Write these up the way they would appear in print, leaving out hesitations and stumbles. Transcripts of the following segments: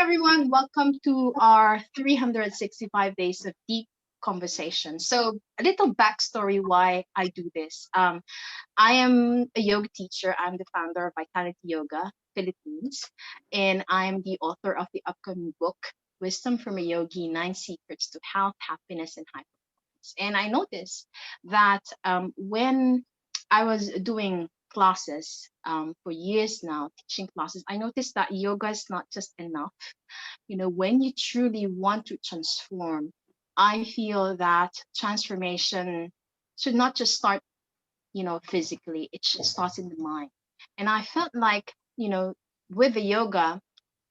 everyone, welcome to our 365 days of deep conversation. So a little backstory why I do this. I am a yoga teacher. I'm the founder of Vitality Yoga Philippines, and I'm the author of the upcoming book, Wisdom from a Yogi, 9 Secrets to Health, Happiness, and High Performance. And I noticed that when I was doing classes for years now, teaching classes, I noticed that yoga is not just enough. When you truly want to transform, I feel that transformation should not just start, physically, it should start in the mind. And I felt like, with the yoga,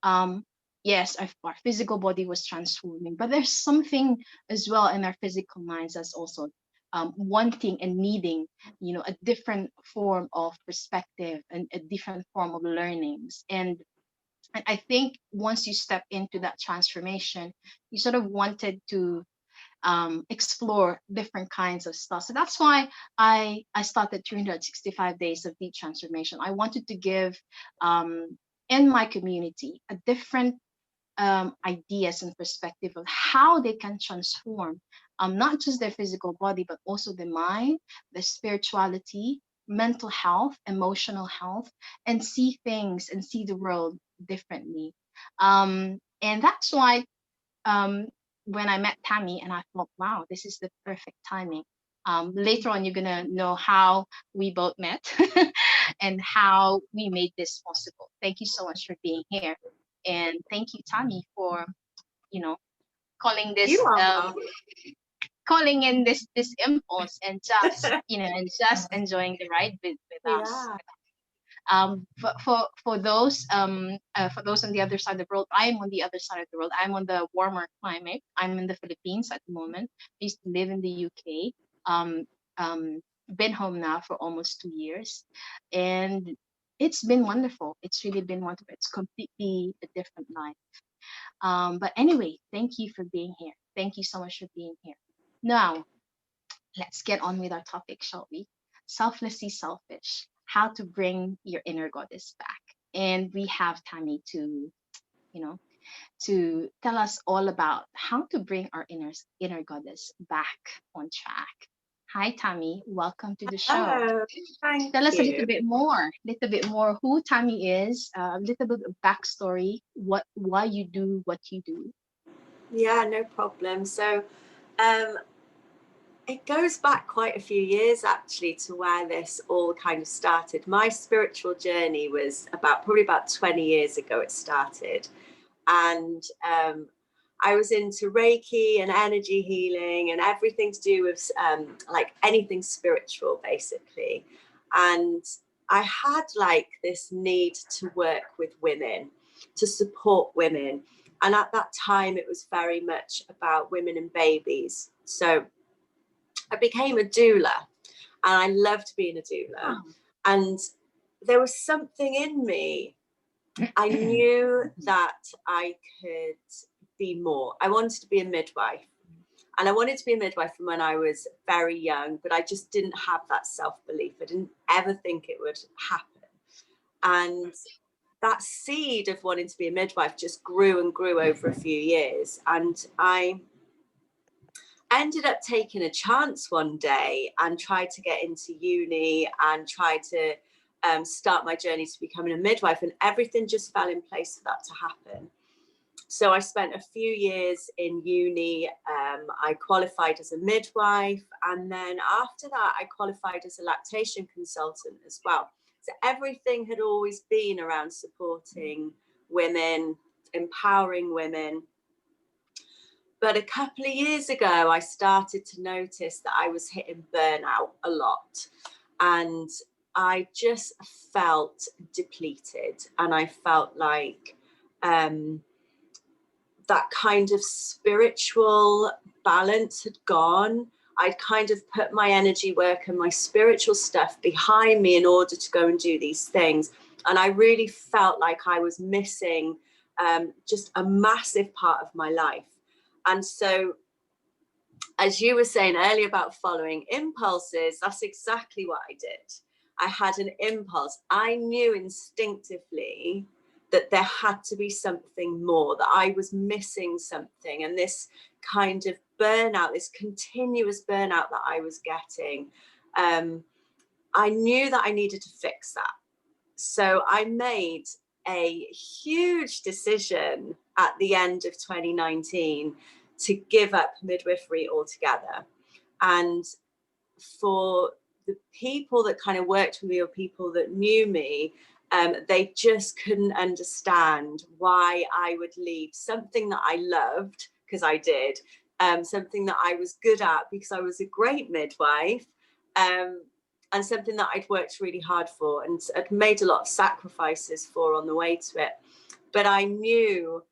um, yes, our physical body was transforming, but there's something as well in our physical minds that's also wanting and needing, a different form of perspective and a different form of learnings. And I think once you step into that transformation, you sort of wanted to explore different kinds of stuff. So that's why I started 365 days of deep transformation. I wanted to give in my community a different ideas and perspective of how they can transform not just their physical body, but also the mind, the spirituality, mental health, emotional health, and see things and see the world differently. And that's why when I met Tammy, and I thought, wow, this is the perfect timing. Later on, you're gonna know how we both met and how we made this possible. Thank you so much for being here, and thank you, Tammy, for you know calling You this are. calling in this impulse and just and just enjoying the ride with us. Yeah. For those on the other side of the world, I am on the other side of the world. I'm on the warmer climate. I'm in the Philippines at the moment. I used to live in the UK. Um, been home now for almost 2 years, and it's been wonderful. It's really been wonderful. It's completely a different life. But anyway, thank you for being here. Thank you so much for being here. Now, let's get on with our topic, shall we? Selflessly selfish, how to bring your inner goddess back. And we have Tammy you know, to tell us all about how to bring our inner goddess back on track. Hi, Tammy. Welcome to the show. Oh, thank Tell us a you. little bit more who Tammy is, a little bit of backstory, why you do what you do. Yeah, no problem. So, um, it goes back quite a few years actually to where this all kind of started. My spiritual journey was probably about 20 years ago. It started, and I was into Reiki and energy healing and everything to do with like anything spiritual, basically. And I had like this need to work with women, to support women. And at that time, it was very much about women and babies. So I became a doula, and I loved being a doula. Oh. And there was something in me. I knew that I could be more. I wanted to be a midwife. And I wanted to be a midwife from when I was very young, but I just didn't have that self-belief. I didn't ever think it would happen. And that seed of wanting to be a midwife just grew and grew over a few years. And I ended up taking a chance one day and tried to get into uni and tried to start my journey to becoming a midwife, and everything just fell in place for that to happen. So I spent a few years in uni. I qualified as a midwife, and then after that I qualified as a lactation consultant as well. So everything had always been around supporting women, empowering women. But a couple of years ago, I started to notice that I was hitting burnout a lot. And I just felt depleted. And I felt like that kind of spiritual balance had gone. I'd kind of put my energy work and my spiritual stuff behind me in order to go and do these things. And I really felt like I was missing just a massive part of my life. And so, as you were saying earlier about following impulses, that's exactly what I did. I had an impulse. I knew instinctively that there had to be something more, that I was missing something. And this kind of burnout, this continuous burnout that I was getting, I knew that I needed to fix that. So I made a huge decision at the end of 2019 to give up midwifery altogether. And for the people that kind of worked with me or people that knew me, they just couldn't understand why I would leave something that I loved, because I did, something that I was good at because I was a great midwife, and something that I'd worked really hard for and I'd made a lot of sacrifices for on the way to it. But I knew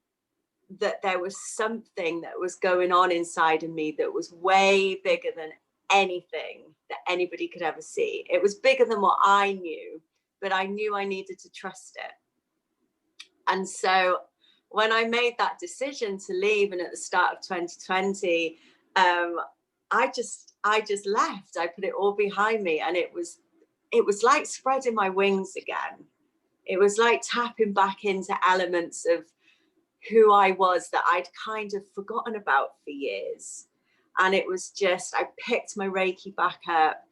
that there was something that was going on inside of me that was way bigger than anything that anybody could ever see. It was bigger than what I knew, but I knew I needed to trust it. And so when I made that decision to leave, and at the start of 2020, I just left. I put it all behind me, and it was like spreading my wings again. It was like tapping back into elements of who I was that I'd kind of forgotten about for years. And it was just, I picked my Reiki back up.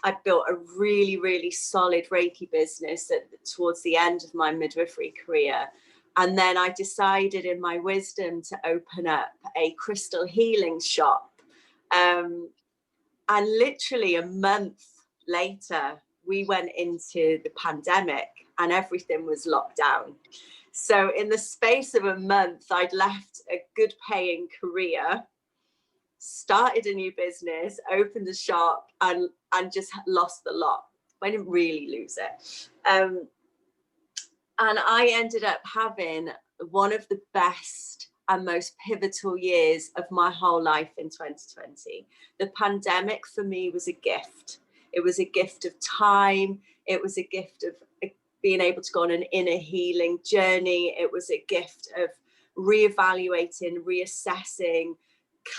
I built a really, really solid Reiki business towards the end of my midwifery career. And then I decided in my wisdom to open up a crystal healing shop. And literally a month later, we went into the pandemic and everything was locked down. So in the space of a month, I'd left a good paying career, started a new business, opened a shop, and just lost the lot. I didn't really lose it. And I ended up having one of the best and most pivotal years of my whole life in 2020. The pandemic for me was a gift. It was a gift of time. It was a gift of being able to go on an inner healing journey. It was a gift of reevaluating, reassessing,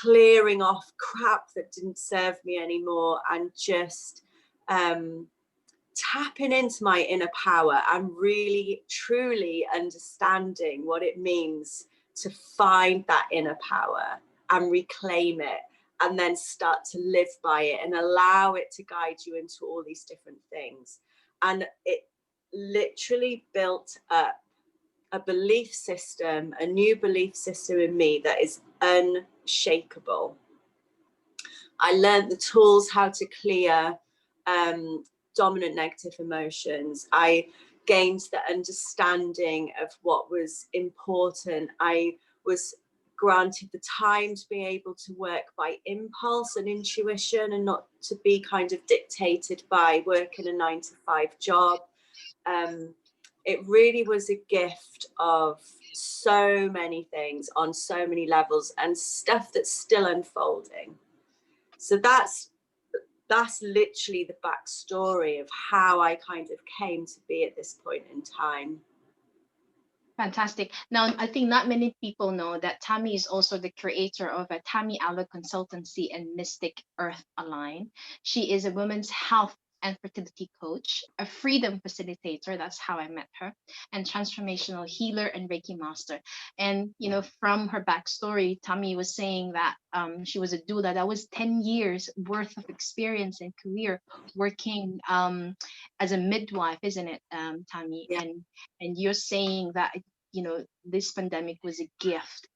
clearing off crap that didn't serve me anymore, and just tapping into my inner power and really truly understanding what it means to find that inner power and reclaim it, and then start to live by it and allow it to guide you into all these different things. And it literally built up a belief system, a new belief system in me that is unshakable. I learned the tools how to clear dominant negative emotions. I gained the understanding of what was important. I was granted the time to be able to work by impulse and intuition, and not to be kind of dictated by working a 9-to-5 job. It really was a gift of so many things on so many levels, and stuff that's still unfolding. So that's literally the backstory of how I kind of came to be at this point in time. Fantastic. Now, I think not many people know that Tammy is also the creator of a Tammy Allo Consultancy and Mystic Earth Align. She is a women's health and fertility coach, a freedom facilitator, that's how I met her, and transformational healer and Reiki master. And, you know, from her backstory, Tammy was saying that she was a doula. That was 10 years worth of experience and career working as a midwife, isn't it, Tammy? Yeah. And you're saying that, you know, this pandemic was a gift.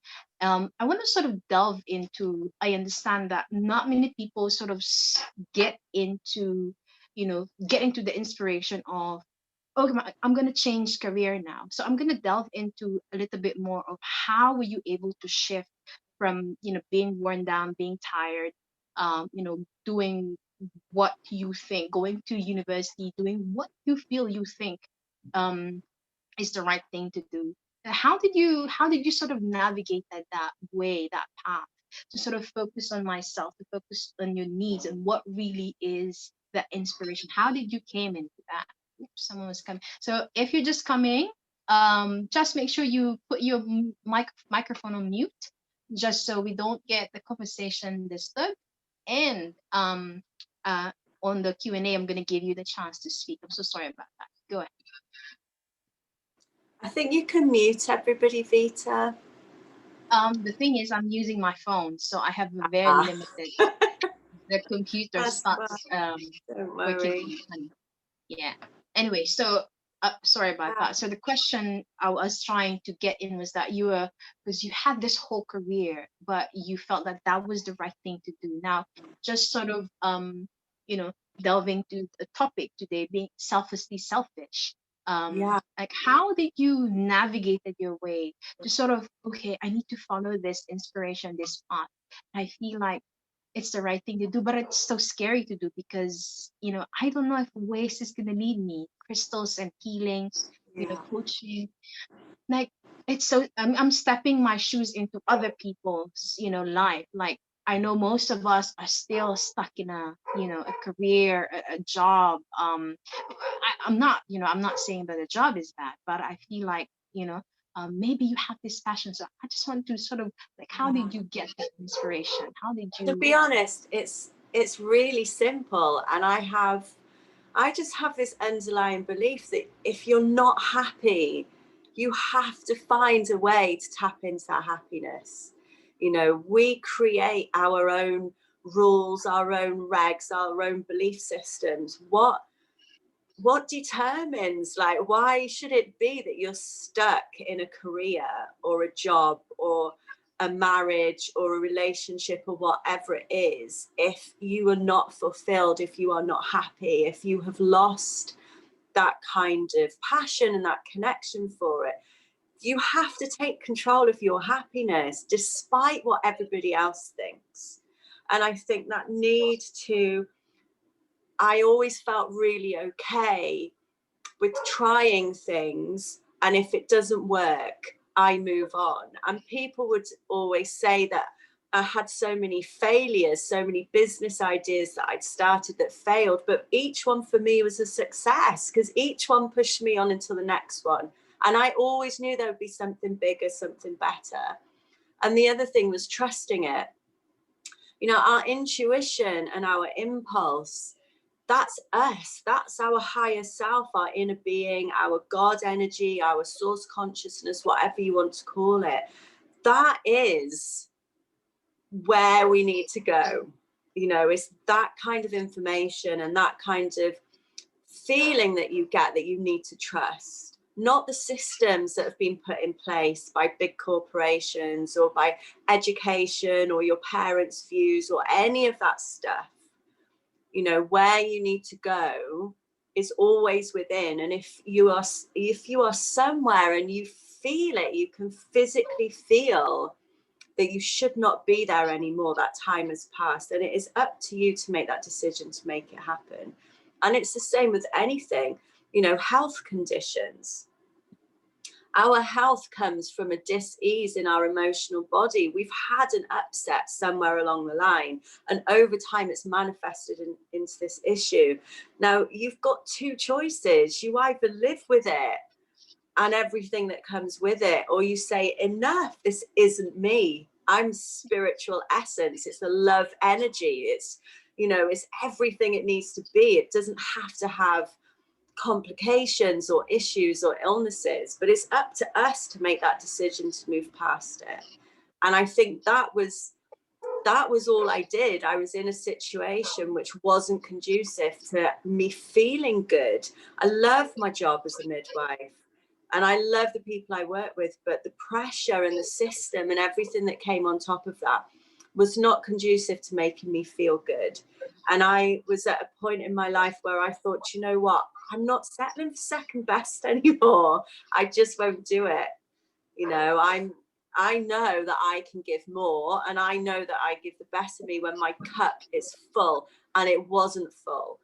I want to sort of delve into, I understand that not many people sort of get into, you know, get into the inspiration of, oh, I'm going to change career now. So I'm going to delve into a little bit more of how were you able to shift from, you know, being worn down, being tired, you know, doing what you think, going to university, doing what you feel you think is the right thing to do. How did you sort of navigate that way, that path, to sort of focus on myself, to focus on your needs and what really is the inspiration? How did you came into that? Oops, someone was coming. So if you're just coming, just make sure you put your microphone on mute, just so we don't get the conversation disturbed. And uh, on the Q&A, I'm going to give you the chance to speak. I'm so sorry about that. Go ahead. I think you can mute everybody, Vita. The thing is, I'm using my phone, so I have a very Ah, limited. The computer that's starts fine. Don't working worry. on funny. Yeah. Anyway, so sorry about Yeah, that. So the question I was trying to get in was that you were, because you had this whole career, but you felt that that was the right thing to do. Now, just sort of you know, delving to the topic today, being selflessly selfish. yeah, Like how did you navigated your way to sort of, okay, I need to follow this inspiration, this path. I feel like it's the right thing to do, but it's so scary to do because, I don't know if ways is gonna lead me, crystals and healing, yeah, coaching. Like it's so I'm stepping my shoes into other people's, life. Like I know most of us are still stuck in a career, a job. I'm not saying that the job is bad, but I feel like, maybe you have this passion. So I just want to sort of like, how yeah. did you get that inspiration? How did To you? be honest, it's really simple, and I just have this underlying belief that if you're not happy, you have to find a way to tap into that happiness. We create our own rules, our own regs, our own belief systems. What determines, like, why should it be that you're stuck in a career or a job or a marriage or a relationship or whatever it is, if you are not fulfilled, if you are not happy, if you have lost that kind of passion and that connection for it? You have to take control of your happiness despite what everybody else thinks. And I think that need to, I always felt really okay with trying things, and if it doesn't work, I move on. And people would always say that I had so many failures, so many business ideas that I'd started that failed, but each one for me was a success because each one pushed me on into the next one. And I always knew there would be something bigger, something better. And the other thing was trusting it. Our intuition and our impulse, that's us. That's our higher self, our inner being, our God energy, our source consciousness, whatever you want to call it. That is where we need to go. It's that kind of information and that kind of feeling that you get that you need to trust, not the systems that have been put in place by big corporations or by education or your parents' views or any of that stuff. Where you need to go is always within. And if you are somewhere and you feel it, you can physically feel that you should not be there anymore, that time has passed, and it is up to you to make that decision to make it happen. And it's the same with anything. Health conditions, our health comes from a dis-ease in our emotional body. We've had an upset somewhere along the line, and over time it's manifested into this issue. Now, you've got two choices. You either live with it and everything that comes with it, or you say, enough, this isn't me. I'm spiritual essence. It's the love energy. It's everything it needs to be. It doesn't have to have complications or issues or illnesses, but it's up to us to make that decision to move past it. And I think that was all I did. I was in a situation which wasn't conducive to me feeling good. I love my job as a midwife and I love the people I work with, but the pressure and the system and everything that came on top of that was not conducive to making me feel good. And I was at a point in my life where I thought, you know what? I'm not settling for second best anymore. I just won't do it. I know that I can give more, and I know that I give the best of me when my cup is full, and it wasn't full.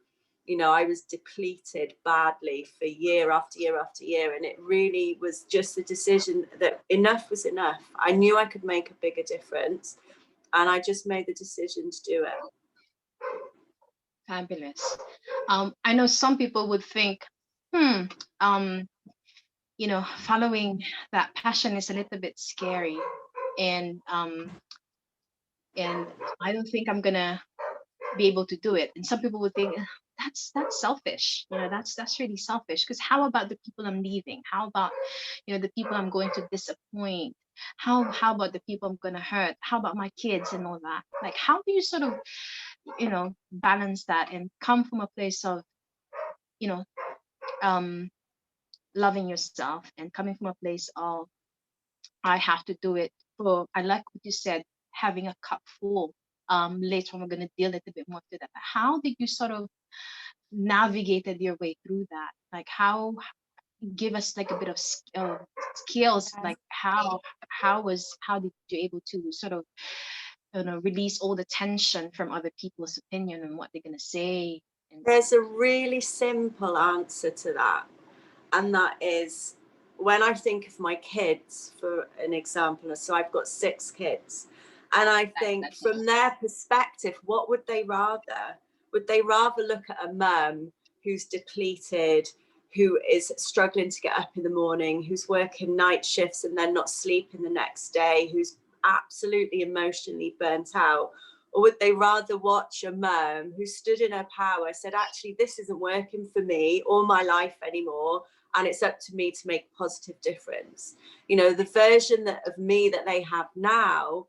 I was depleted badly for year after year after year, and it really was just the decision that enough was enough. I knew I could make a bigger difference, and I just made the decision to do it. Fabulous. I know some people would think, hmm, um, following that passion is a little bit scary, and and I don't think I'm gonna be able to do it. And some people would think, that's selfish. That's really selfish. Because how about the people I'm leaving? How about, the people I'm going to disappoint? How about the people I'm gonna hurt? How about my kids and all that? Like, how do you sort of, balance that and come from a place of, you know um loving yourself, and coming from a place of, I have to do it for, I like what you said, having a cup full. Later on, we're going to deal a little bit more to that. How did you sort of navigated your way through that? Like, how, give us like a bit of skills, like how did you able to sort of, release all the tension from other people's opinion and what they're going to say? And There's a really simple answer to that, and that is, when I think of my kids, for an example, so I've got 6 kids, and I think from their perspective, what would they rather? Would they rather look at a mum who's depleted, who is struggling to get up in the morning, who's working night shifts and then not sleeping the next day, who's absolutely emotionally burnt out? Or would they rather watch a mum who stood in her power, said, actually, this isn't working for me or my life anymore, and it's up to me to make a positive difference? The version of me that they have now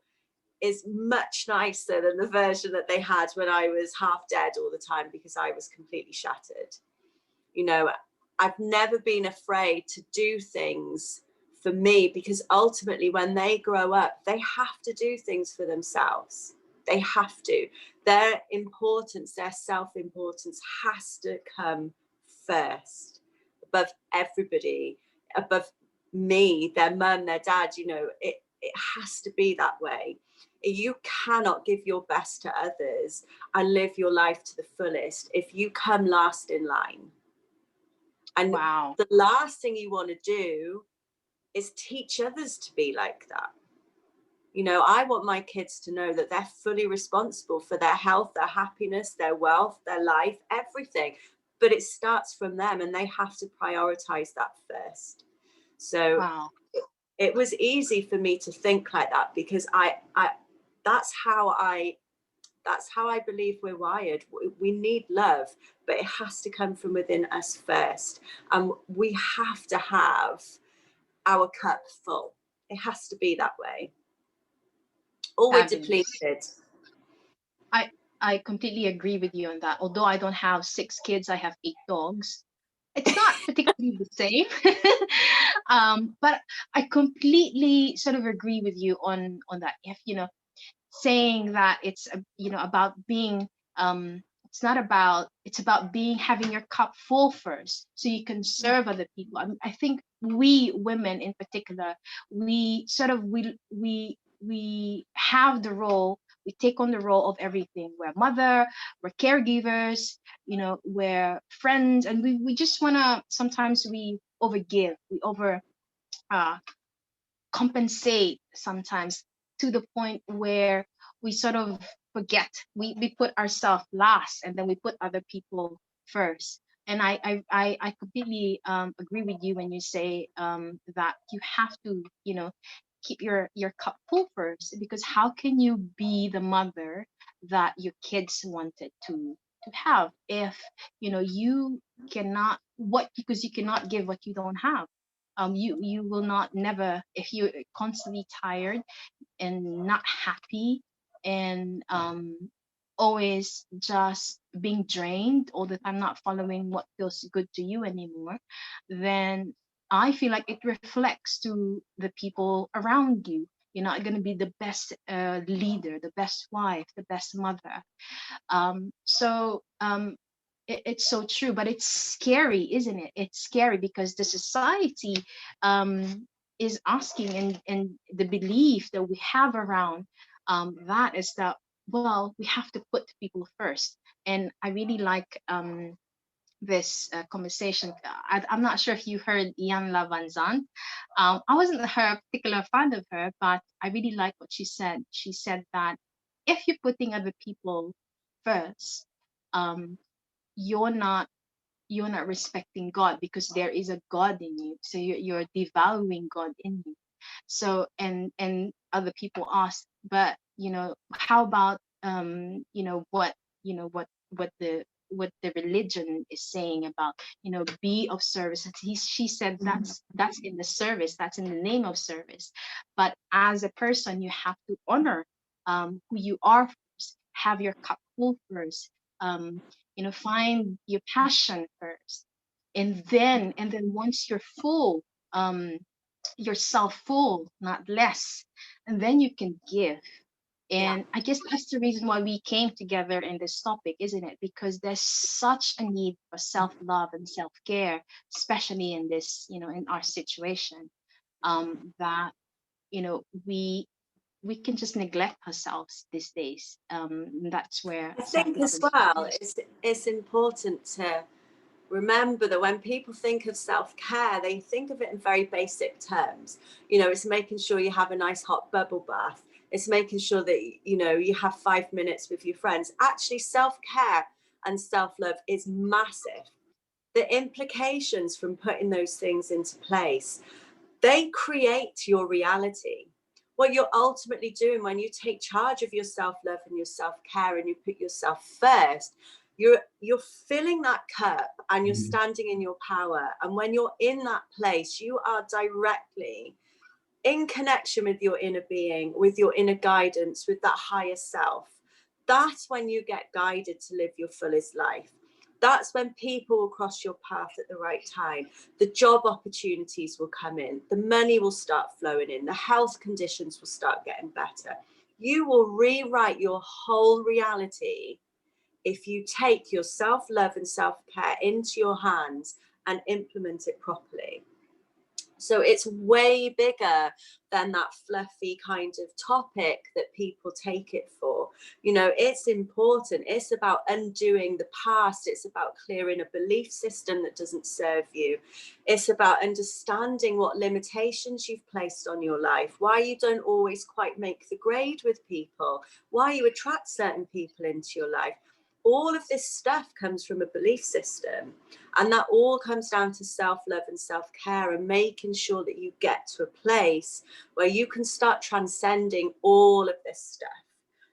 is much nicer than the version that they had when I was half dead all the time because I was completely shattered. I've never been afraid to do things for me, because ultimately when they grow up, they have to do things for themselves. They have to. Their importance, their self-importance has to come first, above everybody, above me, their mum, their dad. It has to be that way. You cannot give your best to others and live your life to the fullest if you come last in line. And wow. the last thing you want to do is teach others to be like that. I want my kids to know that they're fully responsible for their health, their happiness, their wealth, their life, everything. But it starts from them, and they have to prioritize that first. So Wow. it was easy for me to think like that, because I that's how I believe we're wired. We need love, but it has to come from within us first. And we have to have our cup full. It has to be that way. Or we're Fabulous. depleted. I I completely agree with you on that. Although I don't have 6 kids, I have 8 dogs. It's not particularly the same. But I completely sort of agree with you on that. If saying that it's about being, it's about being, having your cup full first so you can serve other people. I think we women in particular, we sort of we have the role, we take on the role of everything. We're a mother, we're caregivers, we're friends, and we just want to, sometimes we overgive, we over uh, compensate sometimes, to the point where we sort of forget, we put ourselves last, and then we put other people first. And I completely agree with you when you say that you have to, keep your cup full first, because how can you be the mother that your kids wanted to have if you cannot, what, because you cannot give what you don't have. You will not, never, if you're constantly tired and not happy, and always just being drained all the time, not following what feels good to you anymore, then I feel like it reflects to the people around you. You're not going to be the best leader, the best wife, the best mother. It's so true, but it's scary, isn't it? It's scary because the society is asking, and the belief that we have around that is that, well, we have to put people first. And I really like this conversation. I'm not sure if you heard Ian Lavanzan. I wasn't her particular fan of her, but I really like what she said. She said that if you're putting other people first, um, you're not you're not respecting God, because there is a God in you. So you're devaluing God in you. So, and other people ask, but how about what what the what the religion is saying about, be of service. She said that's in the service, that's in the name of service. But as a person, you have to honor who you are first, have your cup full first, find your passion first, and then once you're full, um, yourself full, not less, and then you can give. Yeah. And I guess that's the reason why we came together in this topic, isn't it? Because there's such a need for self-love and self-care, especially in this, in our situation, that, we can just neglect ourselves these days. That's where I think self-love as and well, self-care. it's important to remember that when people think of self-care, they think of it in very basic terms. It's making sure you have a nice hot bubble bath. It's making sure that, you have 5 minutes with your friends. Actually, self-care and self-love is massive. The implications from putting those things into place, they create your reality. What you're ultimately doing when you take charge of your self-love and your self-care and you put yourself first, you're filling that cup and you're standing in your power. And when you're in that place, you are directly in connection with your inner being, with your inner guidance, with that higher self. That's when you get guided to live your fullest life. That's when people will cross your path at the right time. The job opportunities will come in. The money will start flowing in. The health conditions will start getting better. You will rewrite your whole reality if you take your self-love and self-care into your hands and implement it properly. So it's way bigger than that fluffy kind of topic that people take it for. It's important. It's about undoing the past. It's about clearing a belief system that doesn't serve you. It's about understanding what limitations you've placed on your life, why you don't always quite make the grade with people, why you attract certain people into your life. All of this stuff comes from a belief system, and that all comes down to self-love and self-care and making sure that you get to a place where you can start transcending all of this stuff.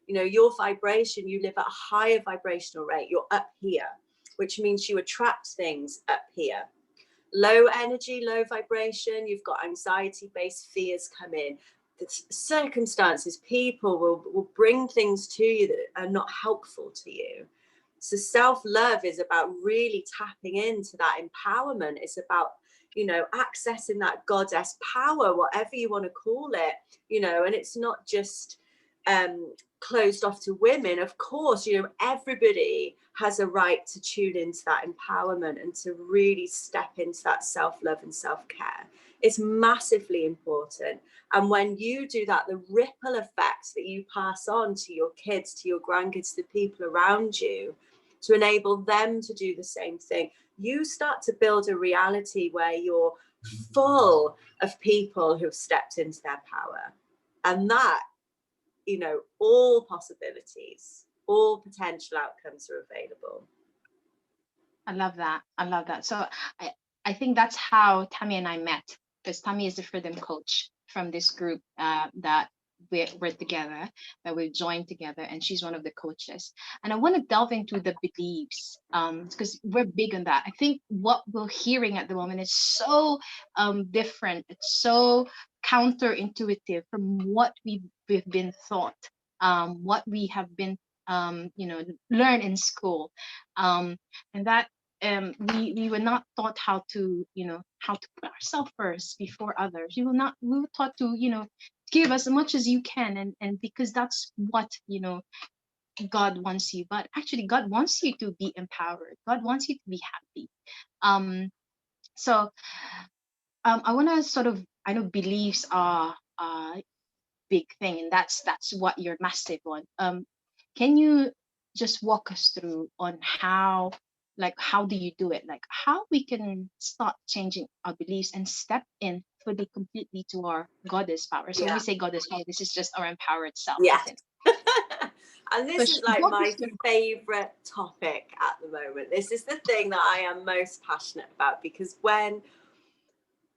Your vibration, you live at a higher vibrational rate. You're up here, which means you attract things up here. Low energy, low vibration, you've got anxiety-based fears come in. The circumstances, people will bring things to you that are not helpful to you. So self-love is about really tapping into that empowerment. It's about, accessing that goddess power, whatever you want to call it, and it's not just closed off to women. Of course, everybody has a right to tune into that empowerment and to really step into that self-love and self-care. It's massively important. And when you do that, the ripple effects that you pass on to your kids, to your grandkids, to the people around you, to enable them to do the same thing, you start to build a reality where you're full of people who've stepped into their power. And that, all possibilities, all potential outcomes are available. I love that. I love that. So I think that's how Tammy and I met, because Tammy is the freedom coach from this group that we're together, that we've joined together, and she's one of the coaches. And I want to delve into the beliefs, because we're big on that. I think what we're hearing at the moment is so different. It's so counterintuitive from what we've been taught, what we have been learn in school, and that we were not taught how to put ourselves first before others. We were taught to give as much as you can, and because that's what God wants you. But actually God wants you to be empowered. God wants you to be happy. So I want to sort of, I know beliefs are big thing, and that's what you're massive on. Can you just walk us through on how, like, how do you do it, like how we can start changing our beliefs and step in fully completely to our goddess power? So when we say goddess power, this is just our empowered self, Yeah. isn't it? And this is like Walk my us through. favorite topic at the moment. This is the thing that I am most passionate about, because when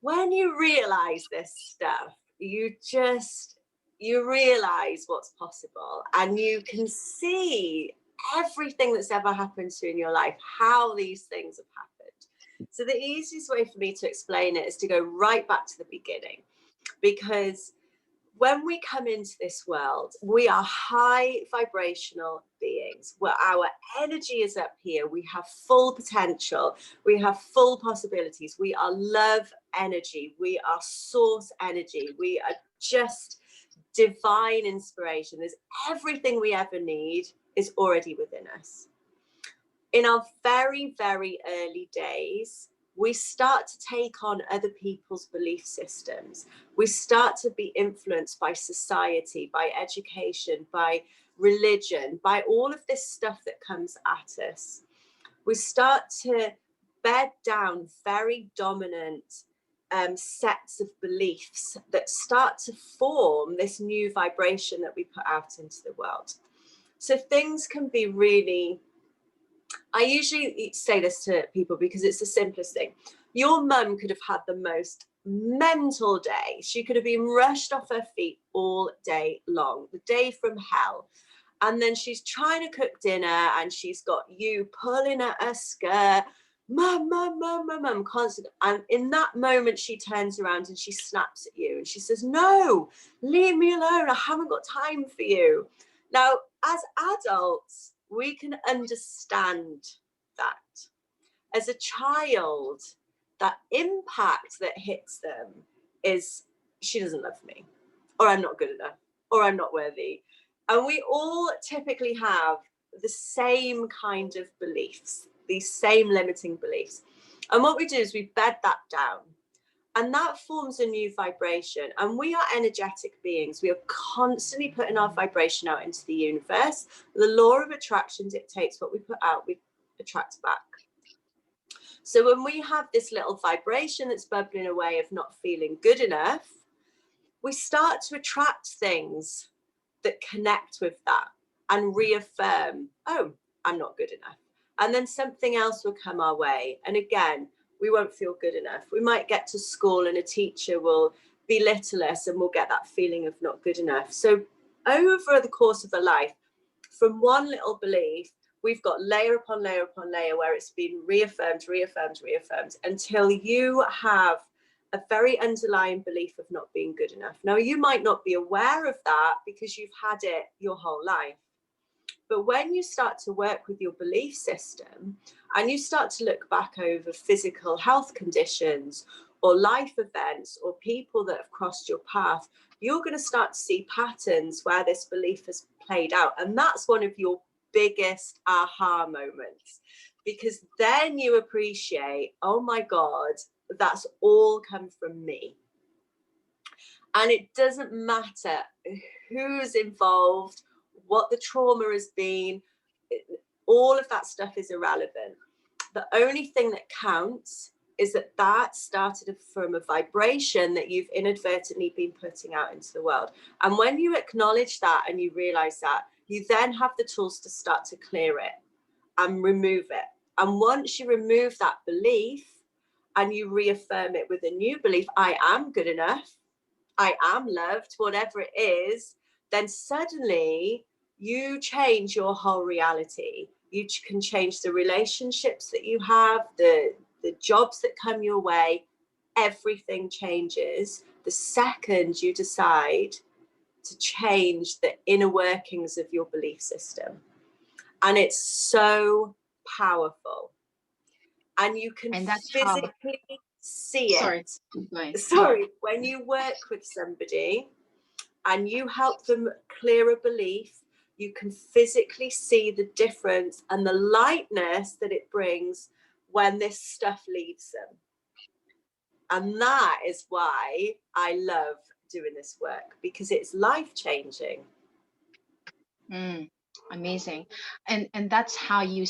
you realize this stuff, you realize what's possible, and you can see everything that's ever happened to you in your life, how these things have happened. So the easiest way for me to explain it is to go right back to the beginning, because when we come into this world, we are high vibrational beings where our energy is up here. We have full potential. We have full possibilities. We are love energy. We are source energy. We are just divine inspiration. There's everything we ever need is already within us. In our very, very early days, we start to take on other people's belief systems. We start to be influenced by society, by education, by religion, by all of this stuff that comes at us. We start to bed down very dominant sets of beliefs that start to form this new vibration that we put out into the world. So things can be really, I usually say this to people because it's the simplest thing. Your mum could have had the most mental day. She could have been rushed off her feet all day long, the day from hell. And then she's trying to cook dinner and she's got you pulling at her skirt, mum, mum, mum, mum, mum, constant. And in that moment, she turns around and she snaps at you and she says, no, leave me alone. I haven't got time for you. Now, as adults, we can understand that. As a child, that impact that hits them is, she doesn't love me, or I'm not good enough, or I'm not worthy. And we all typically have the same kind of beliefs, these same limiting beliefs. And what we do is we bed that down. And that forms a new vibration. And we are energetic beings. We are constantly putting our vibration out into the universe. The law of attraction dictates what we put out, we attract back. So when we have this little vibration that's bubbling away of not feeling good enough, we start to attract things that connect with that and reaffirm, oh, I'm not good enough. And then something else will come our way. And again, we won't feel good enough. We might get to school and a teacher will belittle us and we'll get that feeling of not good enough. So over the course of a life, from one little belief, we've got layer upon layer upon layer where it's been reaffirmed, reaffirmed, reaffirmed until you have a very underlying belief of not being good enough. Now, you might not be aware of that because you've had it your whole life. But when you start to work with your belief system and you start to look back over physical health conditions or life events or people that have crossed your path, you're going to start to see patterns where this belief has played out. And that's one of your biggest aha moments, because then you appreciate, oh my God, that's all come from me. And it doesn't matter who's involved, what the trauma has been, all of that stuff is irrelevant. The only thing that counts is that that started from a vibration that you've inadvertently been putting out into the world. And when you acknowledge that and you realize that, you then have the tools to start to clear it and remove it. And once you remove that belief and you reaffirm it with a new belief, I am good enough, I am loved, whatever it is, then suddenly you change your whole reality. You can change the relationships that you have, the jobs that come your way. Everything changes the second you decide to change the inner workings of your belief system. And it's so powerful. And you can physically see it. Sorry, when you work with somebody and you help them clear a belief, you can physically see the difference and the lightness that it brings when this stuff leaves them. And that is why I love doing this work, because it's life-changing. Amazing. And that's how you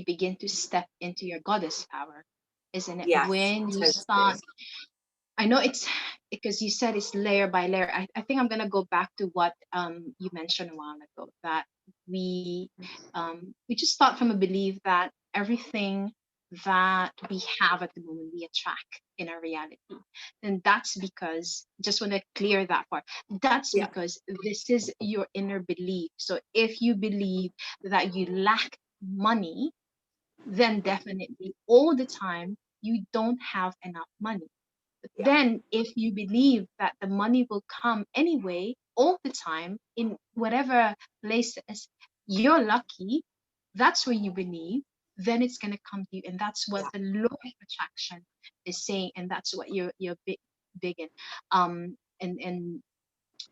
begin to step into your goddess power, isn't it? Yes, When you totally. start, I know it's because you said it's layer by layer. I think I'm gonna go back to what you mentioned a while ago, that we just start from a belief that everything that we have at the moment, we attract in our reality. And that's because, just want to clear that part, that's Yeah. because this is your inner belief. So if you believe that you lack money, then definitely all the time you don't have enough money. But Yeah. then if you believe that the money will come anyway, all the time, in whatever places, you're lucky, that's where you believe, then it's going to come to you. And that's what Yeah. the law of attraction is saying. And that's what you're big in. And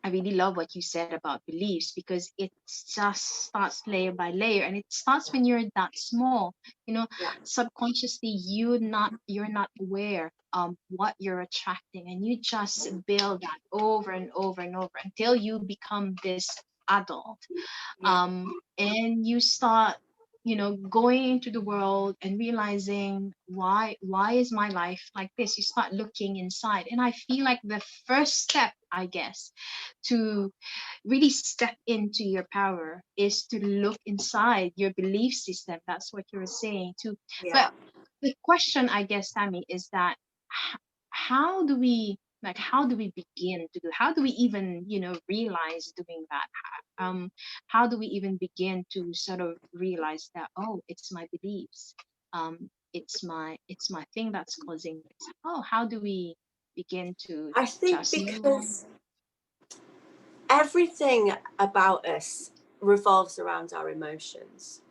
I really love what you said about beliefs, because it just starts layer by layer, and it starts when you're that small. You know, Yeah. subconsciously you're not aware what you're attracting, and you just build that over and over and over until you become this adult. Yeah. And you start, going into the world and realizing, why is my life like this? You start looking inside, and I feel like the first step, I guess, to really step into your power is to look inside your belief system. That's what you were saying too. Yeah. But the question, I guess, Tammy, is that how do we, how do we begin to do, how do we even, realize doing that? How do we even begin to sort of realize that, oh, it's my beliefs, it's my thing that's causing this? Oh, how do we begin to I think just know? because everything about us revolves around our emotions.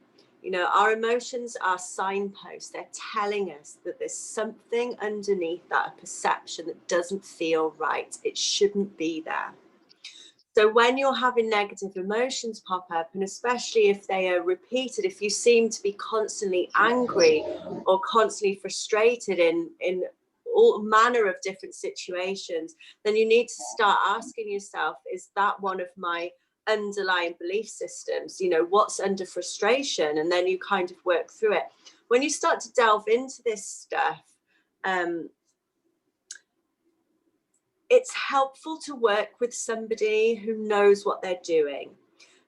You know, our emotions are signposts. They're telling us that there's something underneath that, a perception that doesn't feel right. It shouldn't be there. So when you're having negative emotions pop up, and especially if they are repeated, if you seem to be constantly angry or constantly frustrated in all manner of different situations, then you need to start asking yourself, is that one of my underlying belief systems? You know, what's under frustration? And then you kind of work through it. When you start to delve into this stuff, it's helpful to work with somebody who knows what they're doing,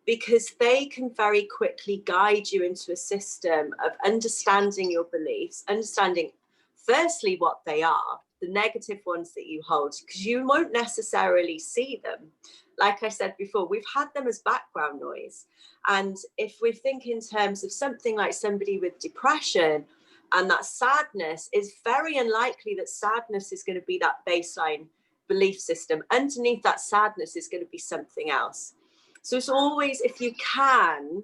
because they can very quickly guide you into a system of understanding your beliefs, understanding firstly what they are, the negative ones that you hold, because you won't necessarily see them. Like I said before, we've had them as background noise. And if we think in terms of something like somebody with depression, and that sadness, is very unlikely that sadness is going to be that baseline belief system. Underneath that sadness is going to be something else. So it's always, if you can,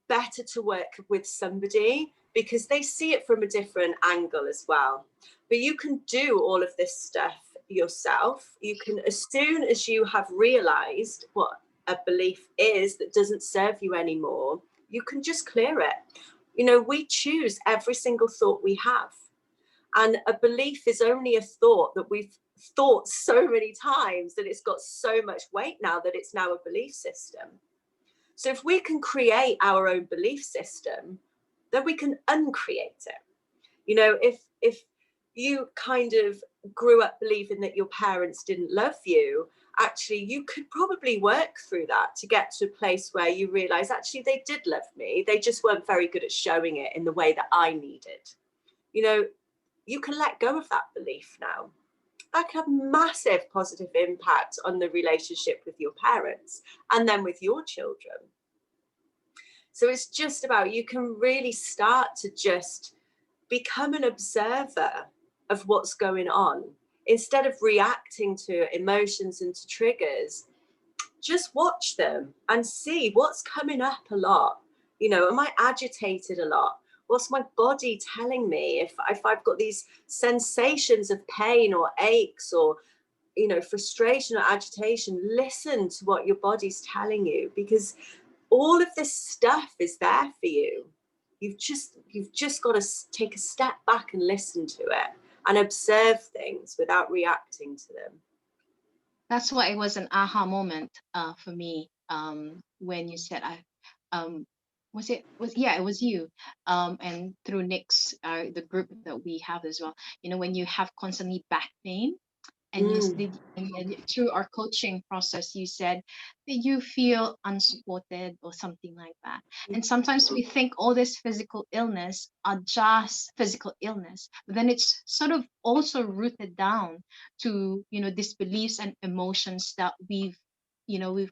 better to work with somebody, because they see it from a different angle as well. But you can do all of this stuff yourself. You can, as soon as you have realized what a belief is that doesn't serve you anymore, you can just clear it. You know, we choose every single thought we have. And a belief is only a thought that we've thought so many times that it's got so much weight now that it's now a belief system. So if we can create our own belief system, then we can uncreate it. You know, if you kind of grew up believing that your parents didn't love you, actually you could probably work through that to get to a place where you realize, actually they did love me, they just weren't very good at showing it in the way that I needed. You know, you can let go of that belief now. That can have massive positive impact on the relationship with your parents and then with your children. So it's just about, you can really start to just become an observer of what's going on. Instead of reacting to emotions and to triggers, just watch them and see what's coming up a lot. You know, am I agitated a lot? What's my body telling me? If I've got these sensations of pain or aches or, you know, frustration or agitation, listen to what your body's telling you, because all of this stuff is there for you. You've just got to take a step back and listen to it and observe things without reacting to them. That's why it was an aha moment for me, when you said, I it was you, and through Nick's, the group that we have as well. When you have constantly back pain, And you Mm. did, and through our coaching process, you said that you feel unsupported or something like that. And sometimes we think all this physical illness are just physical illness, but then it's sort of also rooted down to, these beliefs and emotions that we've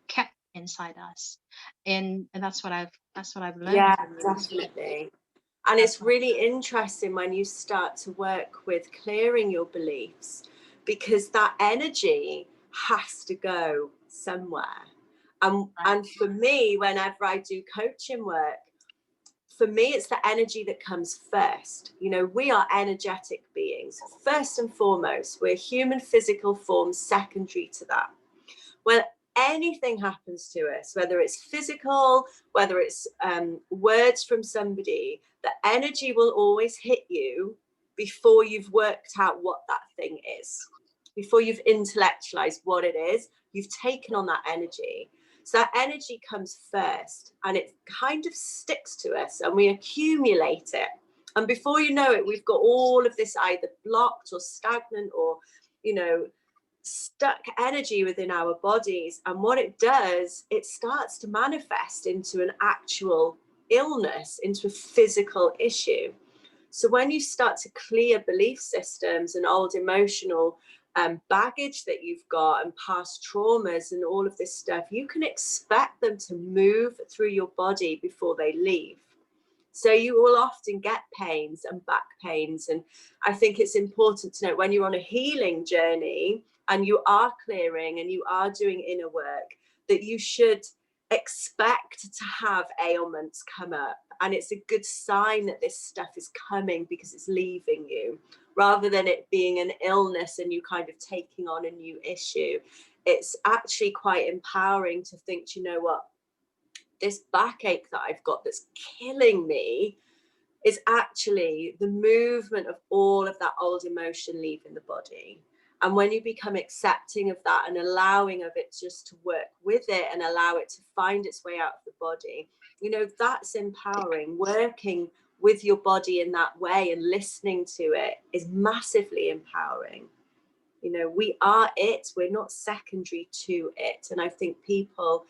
kept inside us. And that's what I've learned Yeah, from you. So definitely. And that's it's what. really interesting when you start to work with clearing your beliefs, because that energy has to go somewhere. Right. And for me, whenever I do coaching work, for me, it's the energy that comes first. We are energetic beings. First and foremost, we're human physical forms secondary to that. When anything happens to us, whether it's physical, whether it's words from somebody, the energy will always hit you before you've worked out what that thing is, before you've intellectualized what it is. You've taken on that energy. So that energy comes first, and it kind of sticks to us, and we accumulate it. And before you know it, we've got all of this either blocked or stagnant or, stuck energy within our bodies. And what it does, it starts to manifest into an actual illness, into a physical issue. So when you start to clear belief systems and old emotional baggage that you've got and past traumas and all of this stuff, you can expect them to move through your body before they leave. So you will often get pains and back pains. And I think it's important to note, when you're on a healing journey and you are clearing and you are doing inner work, that you should expect to have ailments come up. And it's a good sign that this stuff is coming because it's leaving you, rather than it being an illness and you kind of taking on a new issue. It's actually quite empowering to think, you know what, this backache that I've got that's killing me is actually the movement of all of that old emotion leaving the body. And when you become accepting of that and allowing of it just to work with it and allow it to find its way out of the body, that's empowering. Working with your body in that way and listening to it is massively empowering. We are it, we're not secondary to it. And I think people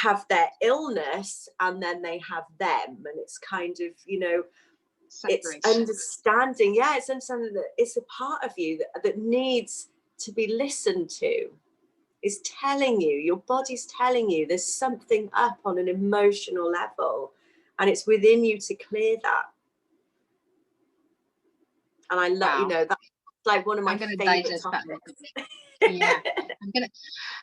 have their illness and then they have them, and it's kind of, it's Separation. understanding, it's understanding that it's a part of you that needs to be listened to. Is telling you, your body's telling you there's something up on an emotional level, and it's within you to clear that. And I love, Wow. that's like one of my I'm gonna favorite digest that little topics. bit. Yeah.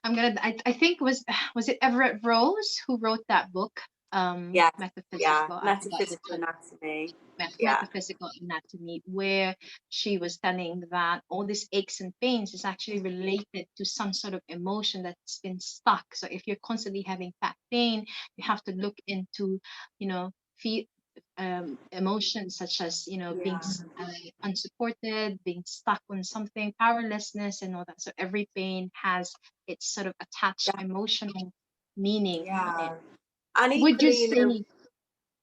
I'm gonna I think was it Everett Rose who wrote that book? Yeah, yeah, Metaphysical. I forgot the metaphysical title. anatomy. Yeah, Metaphysical anatomy, where she was telling that all these aches and pains is actually related to some sort of emotion that's been stuck. So if you're constantly having back pain, you have to look into, feel emotions such as, being yeah, unsupported, being stuck on something, powerlessness, and all that. So every pain has its sort of attached emotional meaning on it. yeah. And Would you equally, say?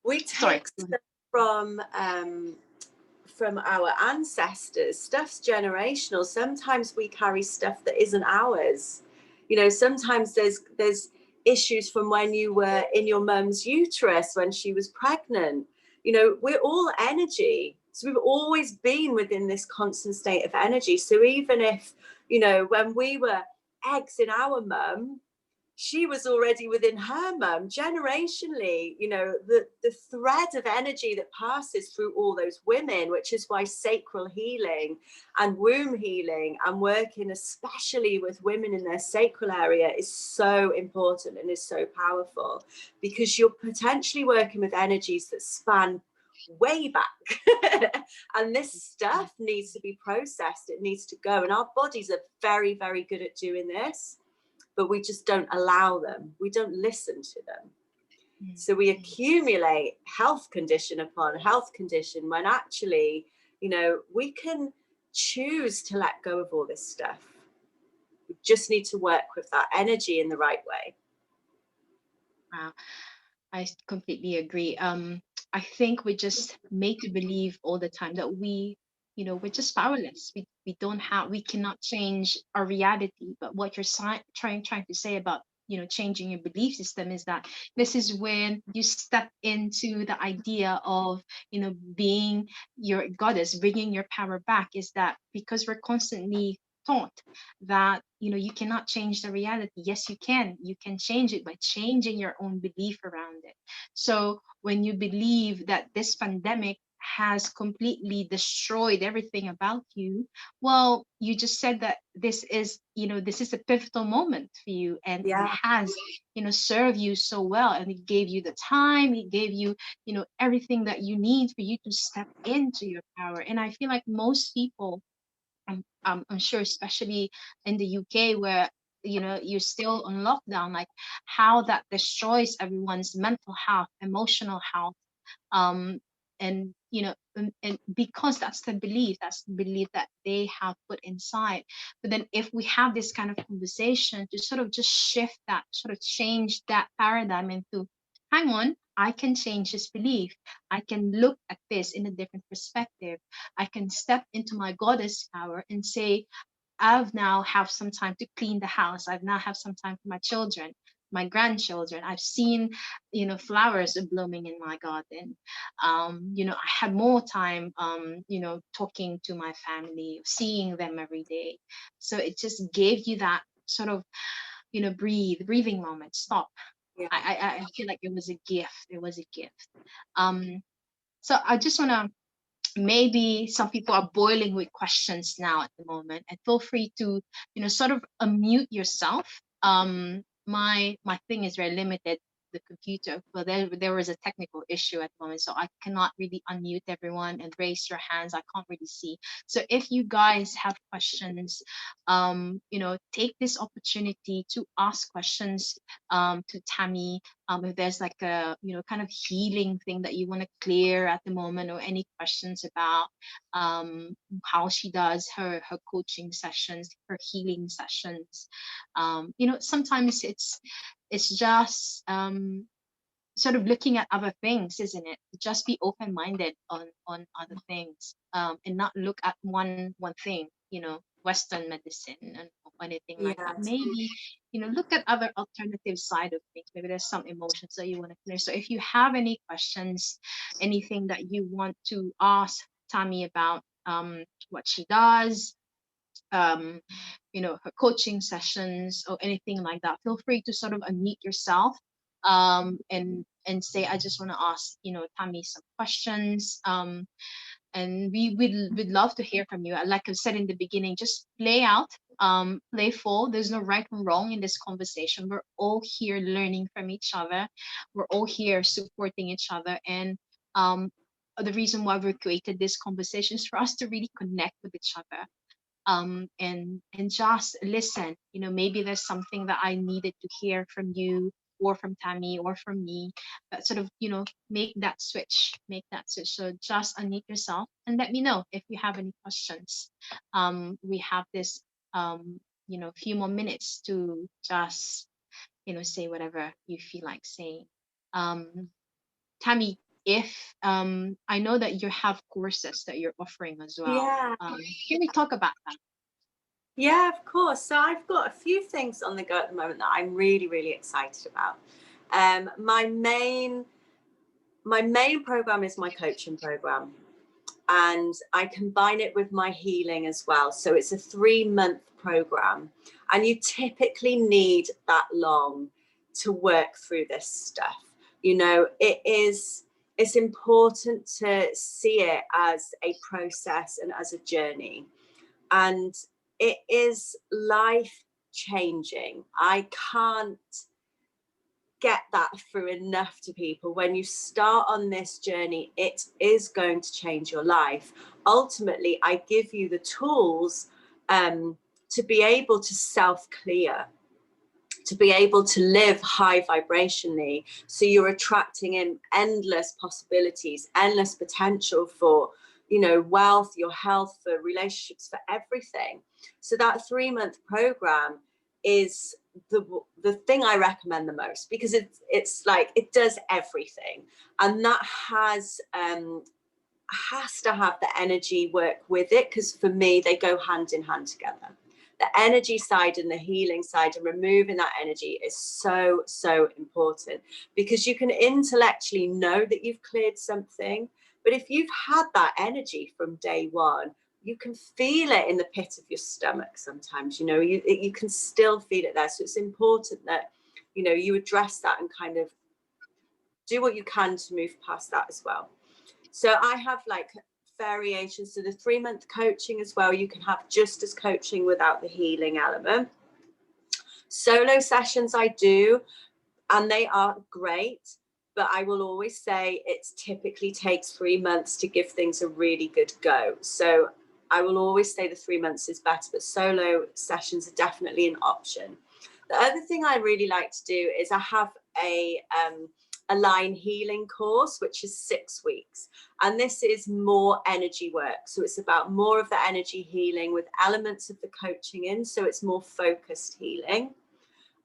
we Sorry. take stuff from our ancestors. Stuff's generational. Sometimes we carry stuff that isn't ours. Sometimes there's issues from when you were in your mum's uterus when she was pregnant. We're all energy. So we've always been within this constant state of energy. So even if, when we were eggs in our mum, she was already within her mum generationally. The thread of energy that passes through all those women, which is why sacral healing and womb healing and working especially with women in their sacral area is so important and is so powerful, because you're potentially working with energies that span way back. And this stuff needs to be processed, it needs to go, and our bodies are very, very good at doing this, but we just don't allow them. We don't listen to them. So we accumulate health condition upon health condition, when actually, we can choose to let go of all this stuff. We just need to work with that energy in the right way. Wow. I completely agree. I think we just made to believe all the time that we we're just powerless. We cannot change our reality. But what you're trying to say about changing your belief system is that this is when you step into the idea of being your goddess, bringing your power back. Is that because we're constantly taught that you cannot change the reality? Yes, you can change it by changing your own belief around it. So when you believe that this pandemic has completely destroyed everything about you, well, you just said that this is a pivotal moment for you, and it Yeah, has served you so well, and it gave you the time, it gave you everything that you need for you to step into your power. And I feel like most people, I'm sure, especially in the UK, where you're still on lockdown, like how that destroys everyone's mental health, emotional health. um and because that's the belief that they have put inside. But then if we have this kind of conversation to sort of just shift that, sort of change that paradigm into, hang on, I can change this belief, I can look at this in a different perspective, I can step into my goddess power and say, I've now have some time to clean the house. I've now have some time for my children, my grandchildren. I've seen, flowers blooming in my garden. I had more time, talking to my family, seeing them every day. So it just gave you that sort of, breathing moment. Stop. yeah, I feel like it was a gift. It was a gift. Um, so I just wanna, maybe some people are boiling with questions now at the moment, and feel free to sort of unmute yourself. My thing is very limited, the computer, but there was a technical issue at the moment, so I cannot really unmute everyone and raise your hands. I can't really see. So if you guys have questions, take this opportunity to ask questions to Tammy. If there's like a kind of healing thing that you want to clear at the moment, or any questions about how she does her coaching sessions, her healing sessions. Sometimes it's just sort of looking at other things, isn't it? Just be open minded on other things, and not look at one thing, Western medicine or anything like that. yes, Maybe look at other alternative side of things. Maybe there's some emotions that you want to clear. So if you have any questions, anything that you want to ask Tammy about, what she does, um, her coaching sessions or anything like that, feel free to sort of unmute yourself, and say, I just want to ask, Tammy some questions. And we'd love to hear from you. Like I said in the beginning, just play out, playful. There's no right and wrong in this conversation. We're all here learning from each other. We're all here supporting each other. And the reason why we created this conversation is for us to really connect with each other, and just listen. Maybe there's something that I needed to hear from you, or from Tammy, or from me, that sort of make that switch. So just unmute yourself and let me know if you have any questions. We have this few more minutes to just say whatever you feel like saying. um Tammy, if I know that you have courses that you're offering as well, yeah, can we talk about that? yeah, of course. So I've got a few things on the go at the moment that I'm really, really excited about. My main program is my coaching program, and I combine it with my healing as well. So it's a 3-month program, and you typically need that long to work through this stuff. It's important to see it as a process and as a journey, and it is life changing. I can't get that through enough to people. When you start on this journey, it is going to change your life. Ultimately, I give you the tools to be able to self-clear, to be able to live high vibrationally. So you're attracting in endless possibilities, endless potential for, wealth, your health, for relationships, for everything. So that 3-month program is the thing I recommend the most, because it's like it does everything, and that has to have the energy work with it, because for me, they go hand in hand together. The energy side and the healing side, and removing that energy is so, so important, because you can intellectually know that you've cleared something, but if you've had that energy from day one, you can feel it in the pit of your stomach sometimes, you know, you can still feel it there. So it's important that, you know, you address that and kind of do what you can to move past that as well. So I have like variations. So the 3-month coaching as well, you can have just as coaching without the healing element. Solo sessions I do, and they are great, but I will always say it typically takes 3 months to give things a really good go. So I will always say the 3 months is better, but solo sessions are definitely an option. The other thing I really like to do is I have a line healing course, which is 6 weeks, and this is more energy work. So it's about more of the energy healing with elements of the coaching in, so it's more focused healing.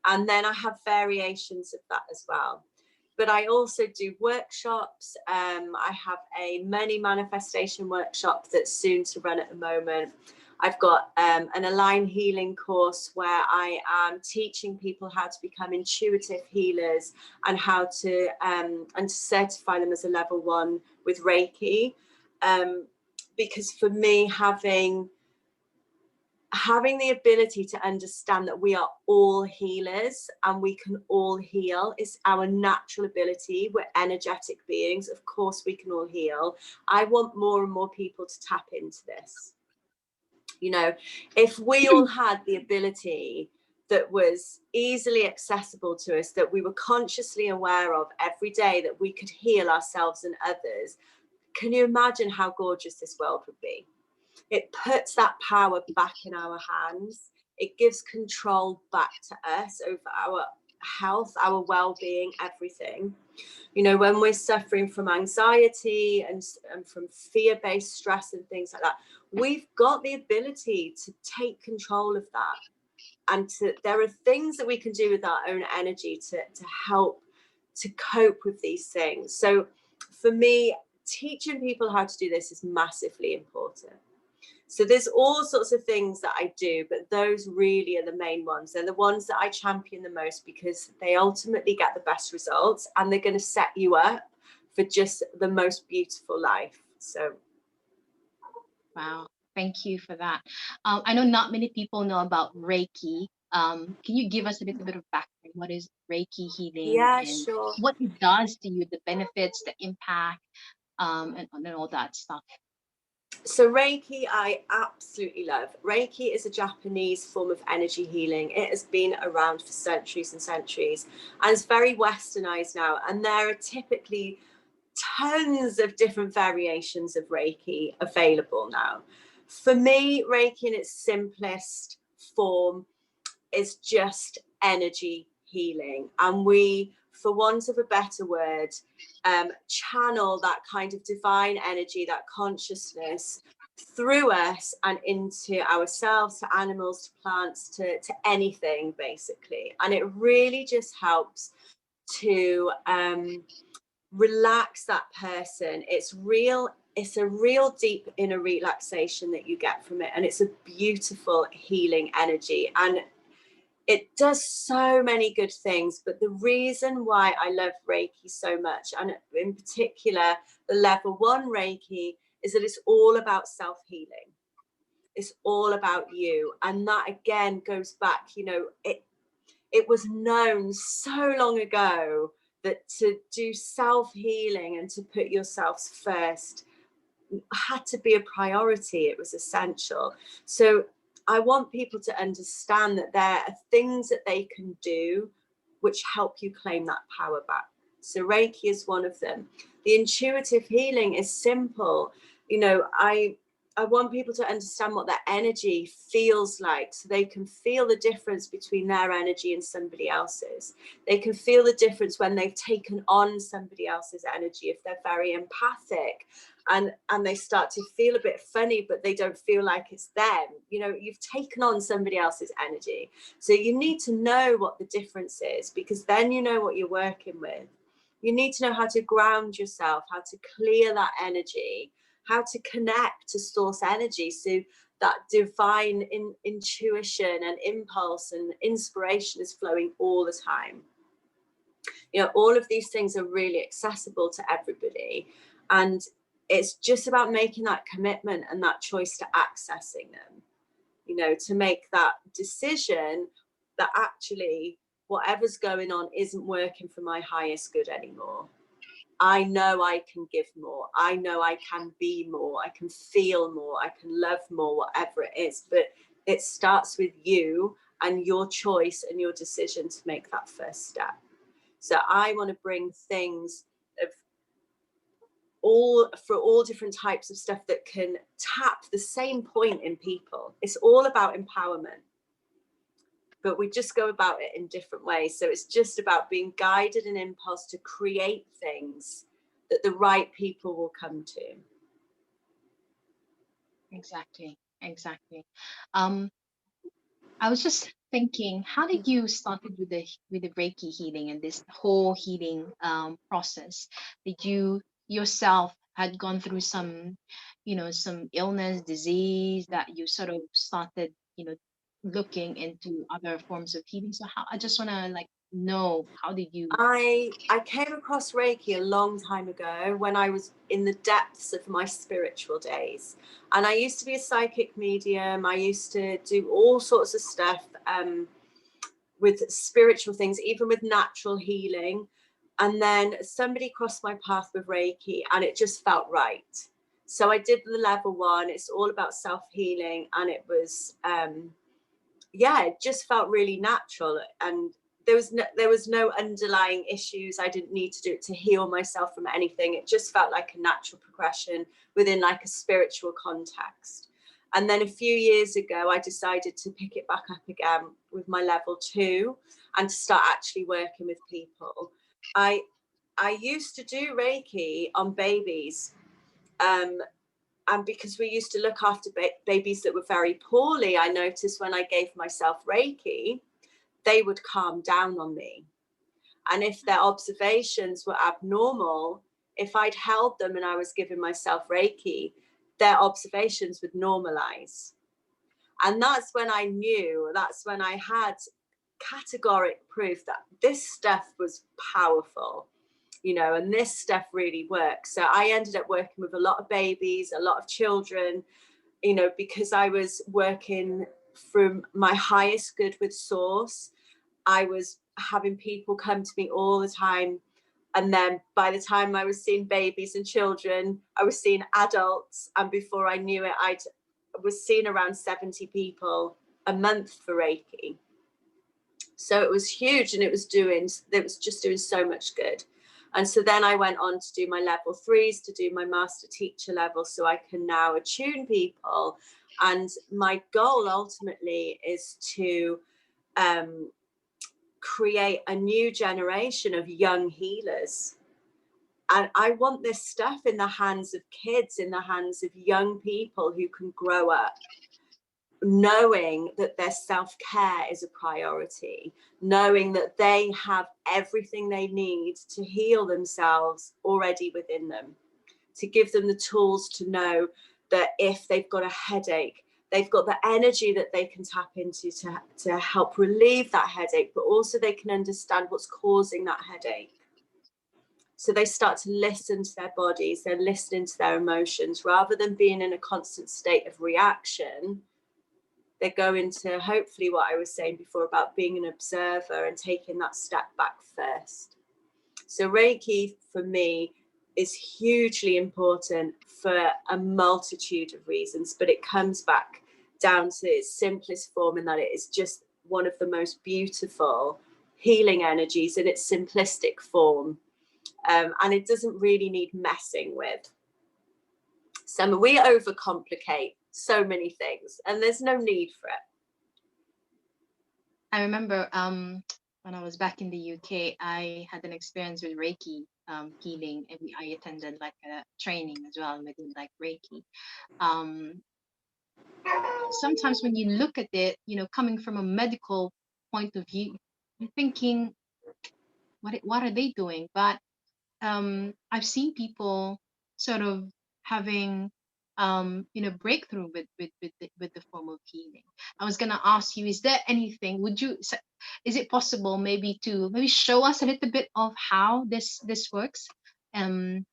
And then I have variations of that as well. But I also do workshops. I have a money manifestation workshop that's soon to run at the moment. I've got an Align healing course where I am teaching people how to become intuitive healers, and how to certify them as a level 1 with Reiki. Because for me, having the ability to understand that we are all healers and we can all heal is our natural ability. We're energetic beings. Of course, we can all heal. I want more and more people to tap into this. You know, if we all had the ability that was easily accessible to us, that we were consciously aware of every day, that we could heal ourselves and others, can you imagine how gorgeous this world would be? It puts that power back in our hands. It gives control back to us over our health, our well-being, everything. You know, when we're suffering from anxiety and from fear-based stress and things like that, we've got the ability to take control of that. And there are things that we can do with our own energy to help to cope with these things. So for me, teaching people how to do this is massively important. So there's all sorts of things that I do, but those really are the main ones. They're the ones that I champion the most, because they ultimately get the best results, and they're going to set you up for just the most beautiful life. So. Wow, thank you for that. I know not many people know about Reiki. Can you give us a little bit of background? What is Reiki healing, Yeah, and sure. what it does to you, the benefits, the impact, and all that stuff? So Reiki, I absolutely love. Reiki is a Japanese form of energy healing. It has been around for centuries and centuries, and it's very westernized now. And there are typically tons of different variations of Reiki available now. For me, Reiki in its simplest form is just energy healing. And we, for want of a better word, channel that kind of divine energy, that consciousness through us and into ourselves, to animals, to plants, to anything, basically. And it really just helps to relax that person. It's a real deep inner relaxation that you get from it, and it's a beautiful healing energy, and it does so many good things. But the reason why I love Reiki so much, and in particular the level 1 Reiki, is that it's all about self-healing. It's all about you. And that again goes back, you know, it was known so long ago that to do self-healing and to put yourselves first had to be a priority. It was essential. So I want people to understand that there are things that they can do which help you claim that power back. So Reiki is one of them. The intuitive healing is simple. You know, I want people to understand what their energy feels like, so they can feel the difference between their energy and somebody else's. They can feel the difference when they've taken on somebody else's energy, if they're very empathic and they start to feel a bit funny, but they don't feel like it's them. You know, you've taken on somebody else's energy. So you need to know what the difference is, because then you know what you're working with. You need to know how to ground yourself, how to clear that energy, how to connect to source energy, so that divine intuition and impulse and inspiration is flowing all the time. You know, all of these things are really accessible to everybody, and it's just about making that commitment and that choice to accessing them, you know, to make that decision that actually whatever's going on isn't working for my highest good anymore. I know I can give more. I know I can be more. I can feel more. I can love more, whatever it is. But it starts with you and your choice and your decision to make that first step. So I want to bring things of all different types of stuff that can tap the same point in people. It's all about empowerment, but we just go about it in different ways. So it's just about being guided and impulse to create things that the right people will come to. Exactly. Um, I was just thinking, how did you started with the Reiki healing and this whole healing process? Did you yourself had gone through some, some illness, disease that you sort of started, looking into other forms of healing? So how I just want to like know, how did you? I came across Reiki a long time ago when I was in the depths of my spiritual days. And I used to be a psychic medium. I used to do all sorts of stuff with spiritual things, even with natural healing. And then somebody crossed my path with Reiki and it just felt right. So I did the level 1. It's all about self-healing. And it was, it just felt really natural. And there was no underlying issues. I didn't need to do it to heal myself from anything. It just felt like a natural progression within like a spiritual context. And then a few years ago, I decided to pick it back up again with my level 2 and to start actually working with people. I used to do Reiki on babies. And because we used to look after babies that were very poorly, I noticed when I gave myself Reiki, they would calm down on me. And if their observations were abnormal, if I'd held them and I was giving myself Reiki, their observations would normalize. And that's when I knew, that's when I had categoric proof that this stuff was powerful, you know, and this stuff really works. So I ended up working with a lot of babies, a lot of children, you know, because I was working from my highest good with source. I was having people come to me all the time. And then by the time I was seeing babies and children, I was seeing adults. And before I knew it, I was seeing around 70 people a month for Reiki. So it was huge, and it was just doing so much good. And so then I went on to do my level 3s, to do my master teacher level, so I can now attune people. And my goal ultimately is to create a new generation of young healers. And I want this stuff in the hands of kids, in the hands of young people who can grow up knowing that their self-care is a priority, knowing that they have everything they need to heal themselves already within them, to give them the tools to know that if they've got a headache, they've got the energy that they can tap into to help relieve that headache, but also they can understand what's causing that headache. So they start to listen to their bodies, they're listening to their emotions, rather than being in a constant state of reaction. They go into hopefully what I was saying before about being an observer and taking that step back first. So Reiki for me is hugely important for a multitude of reasons, but it comes back down to its simplest form, in that it is just one of the most beautiful healing energies in its simplistic form. And it doesn't really need messing with. So we overcomplicate so many things, and there's no need for it. I remember when I was back in the UK, I had an experience with Reiki healing, and I attended like a training as well, and we did like Reiki. Um, Sometimes when you look at it, coming from a medical point of view, you're thinking, what are they doing? But I've seen people sort of having breakthrough with the form of healing. I was gonna ask you, is there anything? Is it possible maybe to maybe show us a little bit of how this works? Um,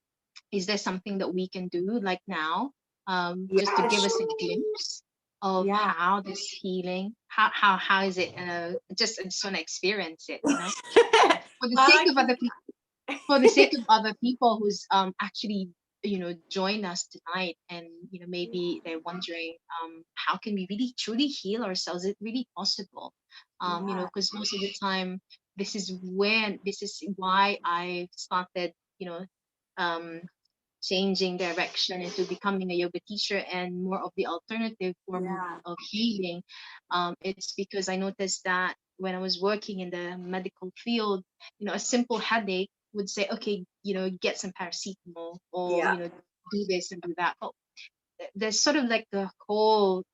is there something that we can do like now, just to Yeah, give us a sure. glimpse of Yeah. how this healing, how is it? I just want to experience it, for the sake I of can. other people, for the sake of other people who's actually join us tonight, and maybe they're wondering, how can we really truly heal ourselves? Is it really possible? Yeah, Because most of the time, this is why I started, um changing direction into becoming a yoga teacher and more of the alternative form yeah, of healing. It's because I noticed that when I was working in the medical field, a simple headache would say, okay, get some paracetamol, or, yeah, do this and do that. But there's sort of like the whole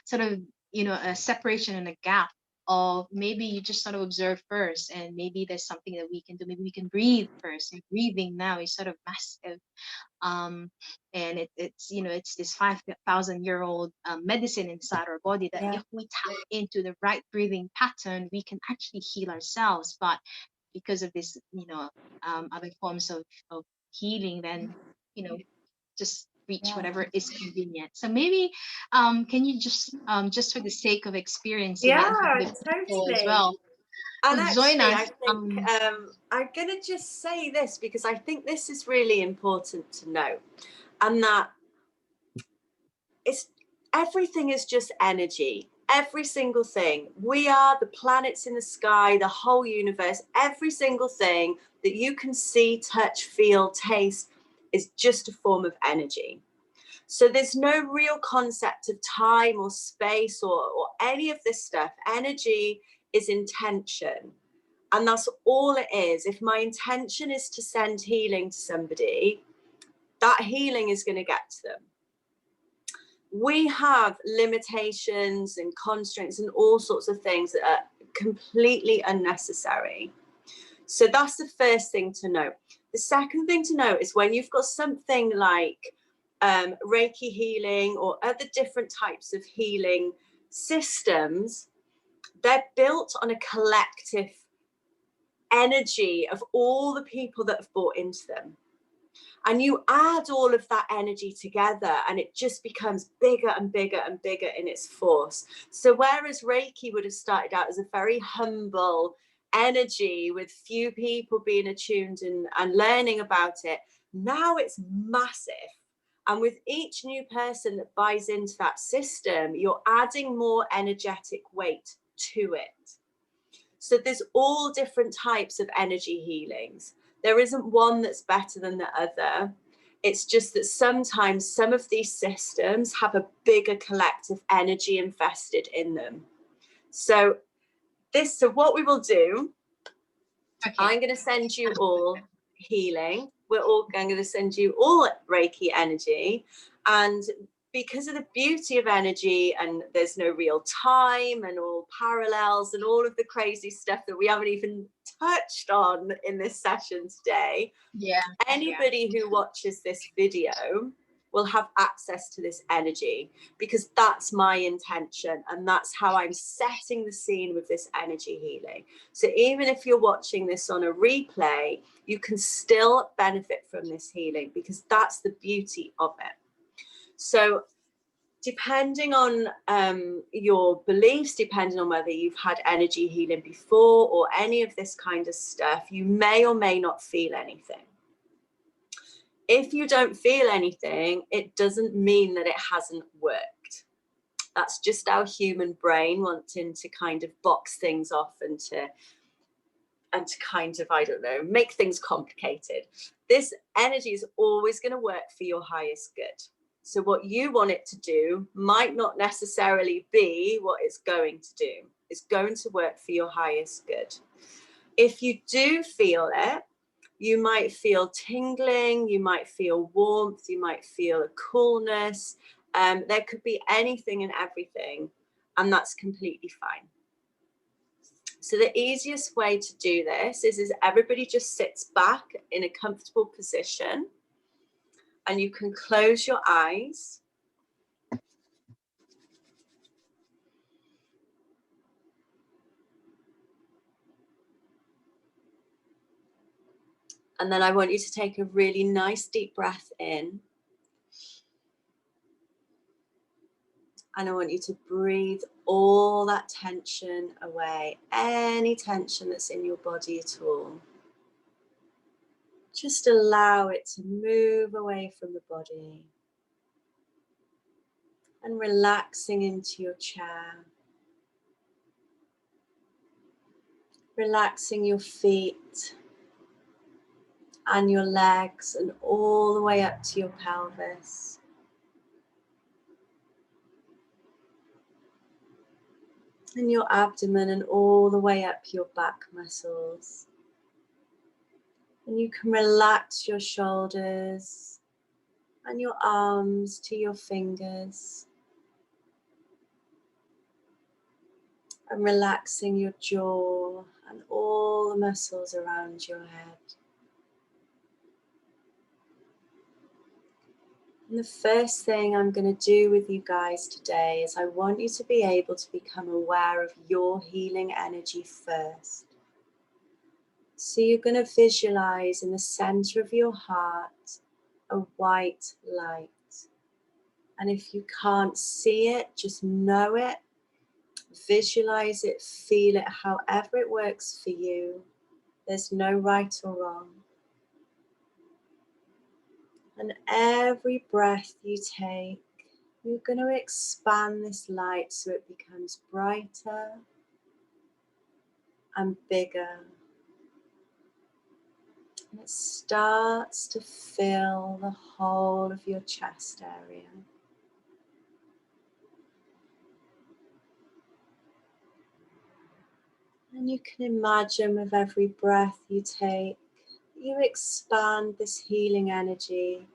sort of a separation and a gap of maybe you just sort of observe first, and maybe there's something that we can do. Maybe we can breathe first, and breathing now is sort of massive. um, and it's this 5,000-year-old medicine inside our body, that yeah, if we tap into the right breathing pattern, we can actually heal ourselves. But because of this, other forms of healing, then you know just reach yeah. whatever is convenient. So maybe, can you just for the sake of experiencing it and for Yeah, the people as totally. well, And join actually, I us. think I'm going to just say this because I think this is really important to know, and that it's everything is just energy. Every single thing. We are the planets in the sky, the whole universe, every single thing that you can see, touch, feel, taste is just a form of energy. So there's no real concept of time or space or any of this stuff. Energy is intention. And that's all it is. If my intention is to send healing to somebody, that healing is going to get to them. We have limitations and constraints and all sorts of things that are completely unnecessary. So that's the first thing to know. The second thing to know is when you've got something like Reiki healing or other different types of healing systems, they're built on a collective energy of all the people that have bought into them. And you add all of that energy together and it just becomes bigger and bigger and bigger in its force. So whereas Reiki would have started out as a very humble energy with few people being attuned and learning about it, now it's massive. And with each new person that buys into that system, you're adding more energetic weight to it. So there's all different types of energy healings. There isn't one that's better than the other. It's just that sometimes some of these systems have a bigger collective energy invested in them. So what we will do, Okay. I'm going to send you all healing. I'm going to send you all Reiki energy. And because of the beauty of energy and there's no real time and all parallels and all of the crazy stuff that we haven't even touched on in this session today, Yeah. Yeah. anybody who watches this video will have access to this energy because that's my intention and that's how I'm setting the scene with this energy healing. So even if you're watching this on a replay, you can still benefit from this healing because that's the beauty of it. So depending on your beliefs, depending on whether you've had energy healing before or any of this kind of stuff, you may or may not feel anything. If you don't feel anything, it doesn't mean that it hasn't worked. That's just our human brain wanting to kind of box things off and to kind of, I don't know, make things complicated. This energy is always going to work for your highest good. So what you want it to do might not necessarily be what it's going to do. It's going to work for your highest good. If you do feel it, you might feel tingling, you might feel warmth, you might feel a coolness. There could be anything and everything, and that's completely fine. So the easiest way to do this is everybody just sits back in a comfortable position And you can close your eyes. And then I want you to take a really nice deep breath in. And I want you to breathe all that tension away, any tension that's in your body at all. Just allow it to move away from the body. And relaxing into your chair. Relaxing your feet and your legs and all the way up to your pelvis. And your abdomen and all the way up your back muscles. And you can relax your shoulders and your arms to your fingers. And relaxing your jaw and all the muscles around your head. And the first thing I'm going to do with you guys today is I want you to be able to become aware of your healing energy first. So you're going to visualize in the center of your heart a white light. And if you can't see it, just know it, visualize it, feel it, however it works for you. There's no right or wrong. And every breath you take, you're going to expand this light so it becomes brighter and bigger. And it starts to fill the whole of your chest area. And you can imagine with every breath you take, you expand this healing energy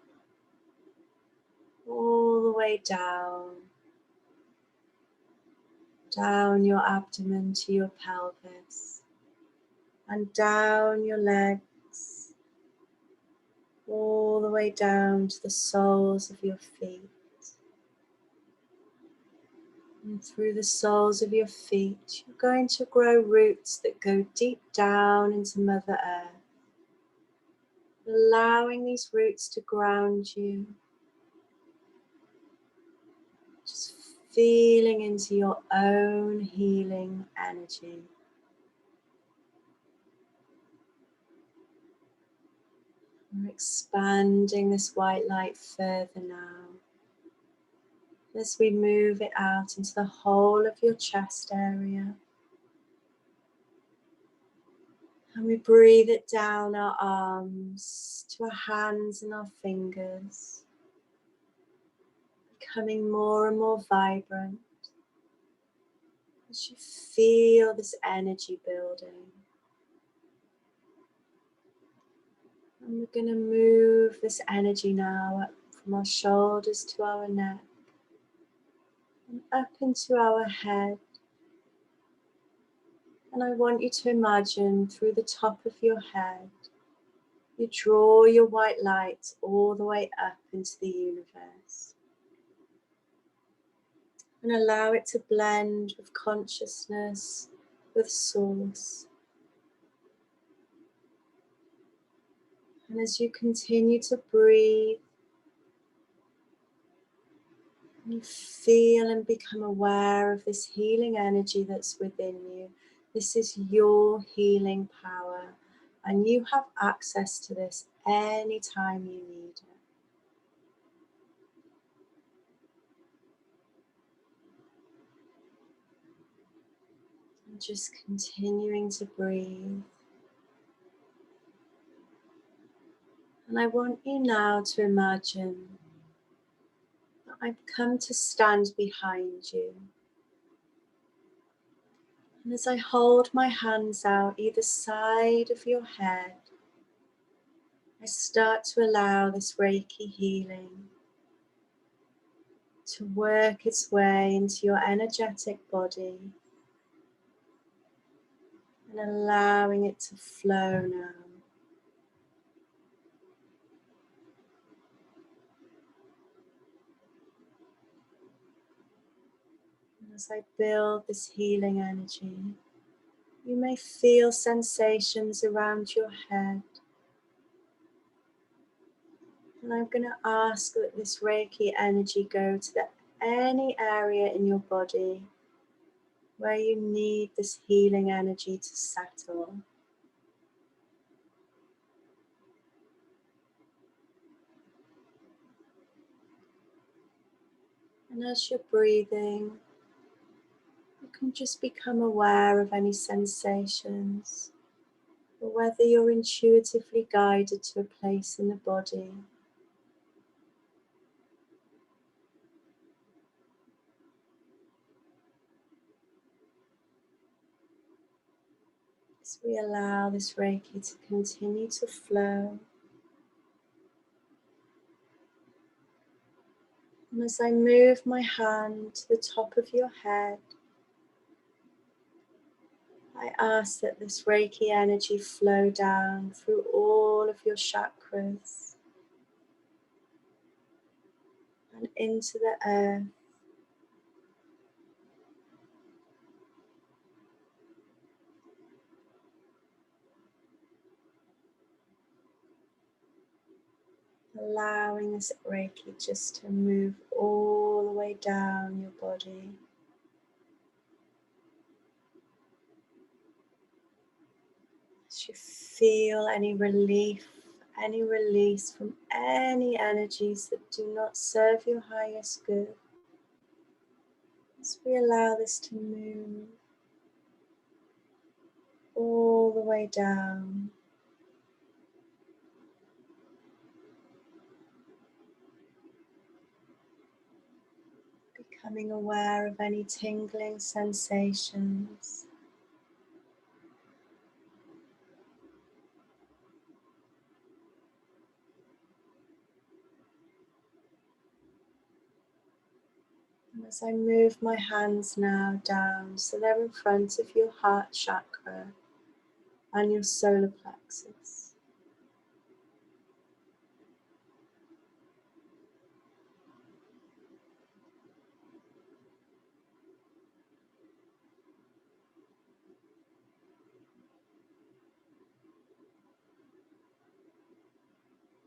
all the way down your abdomen to your pelvis, and down your legs, all the way down to the soles of your feet. And through the soles of your feet, you're going to grow roots that go deep down into Mother Earth, allowing these roots to ground you. Just feeling into your own healing energy. We're expanding this white light further now as we move it out into the whole of your chest area. And we breathe it down our arms to our hands and our fingers, becoming more and more vibrant as you feel this energy building. And we're going to move this energy now up from our shoulders to our neck and up into our head. And I want you to imagine through the top of your head, you draw your white light all the way up into the universe. And allow it to blend with consciousness, with source. And as you continue to breathe, you feel and become aware of this healing energy that's within you. This is your healing power, and you have access to this anytime you need it. And just continuing to breathe. And I want you now to imagine that I've come to stand behind you. And as I hold my hands out either side of your head, I start to allow this Reiki healing to work its way into your energetic body and allowing it to flow now. As I build this healing energy, you may feel sensations around your head. And I'm going to ask that this Reiki energy go to any area in your body where you need this healing energy to settle. And as you're breathing, you can just become aware of any sensations, or whether you're intuitively guided to a place in the body. As we allow this Reiki to continue to flow. And as I move my hand to the top of your head, I ask that this Reiki energy flow down through all of your chakras and into the earth. Allowing this Reiki just to move all the way down your body. As you feel any relief, any release from any energies that do not serve your highest good. As we allow this to move all the way down. Becoming aware of any tingling sensations. And as I move my hands now down, so they're in front of your heart chakra and your solar plexus.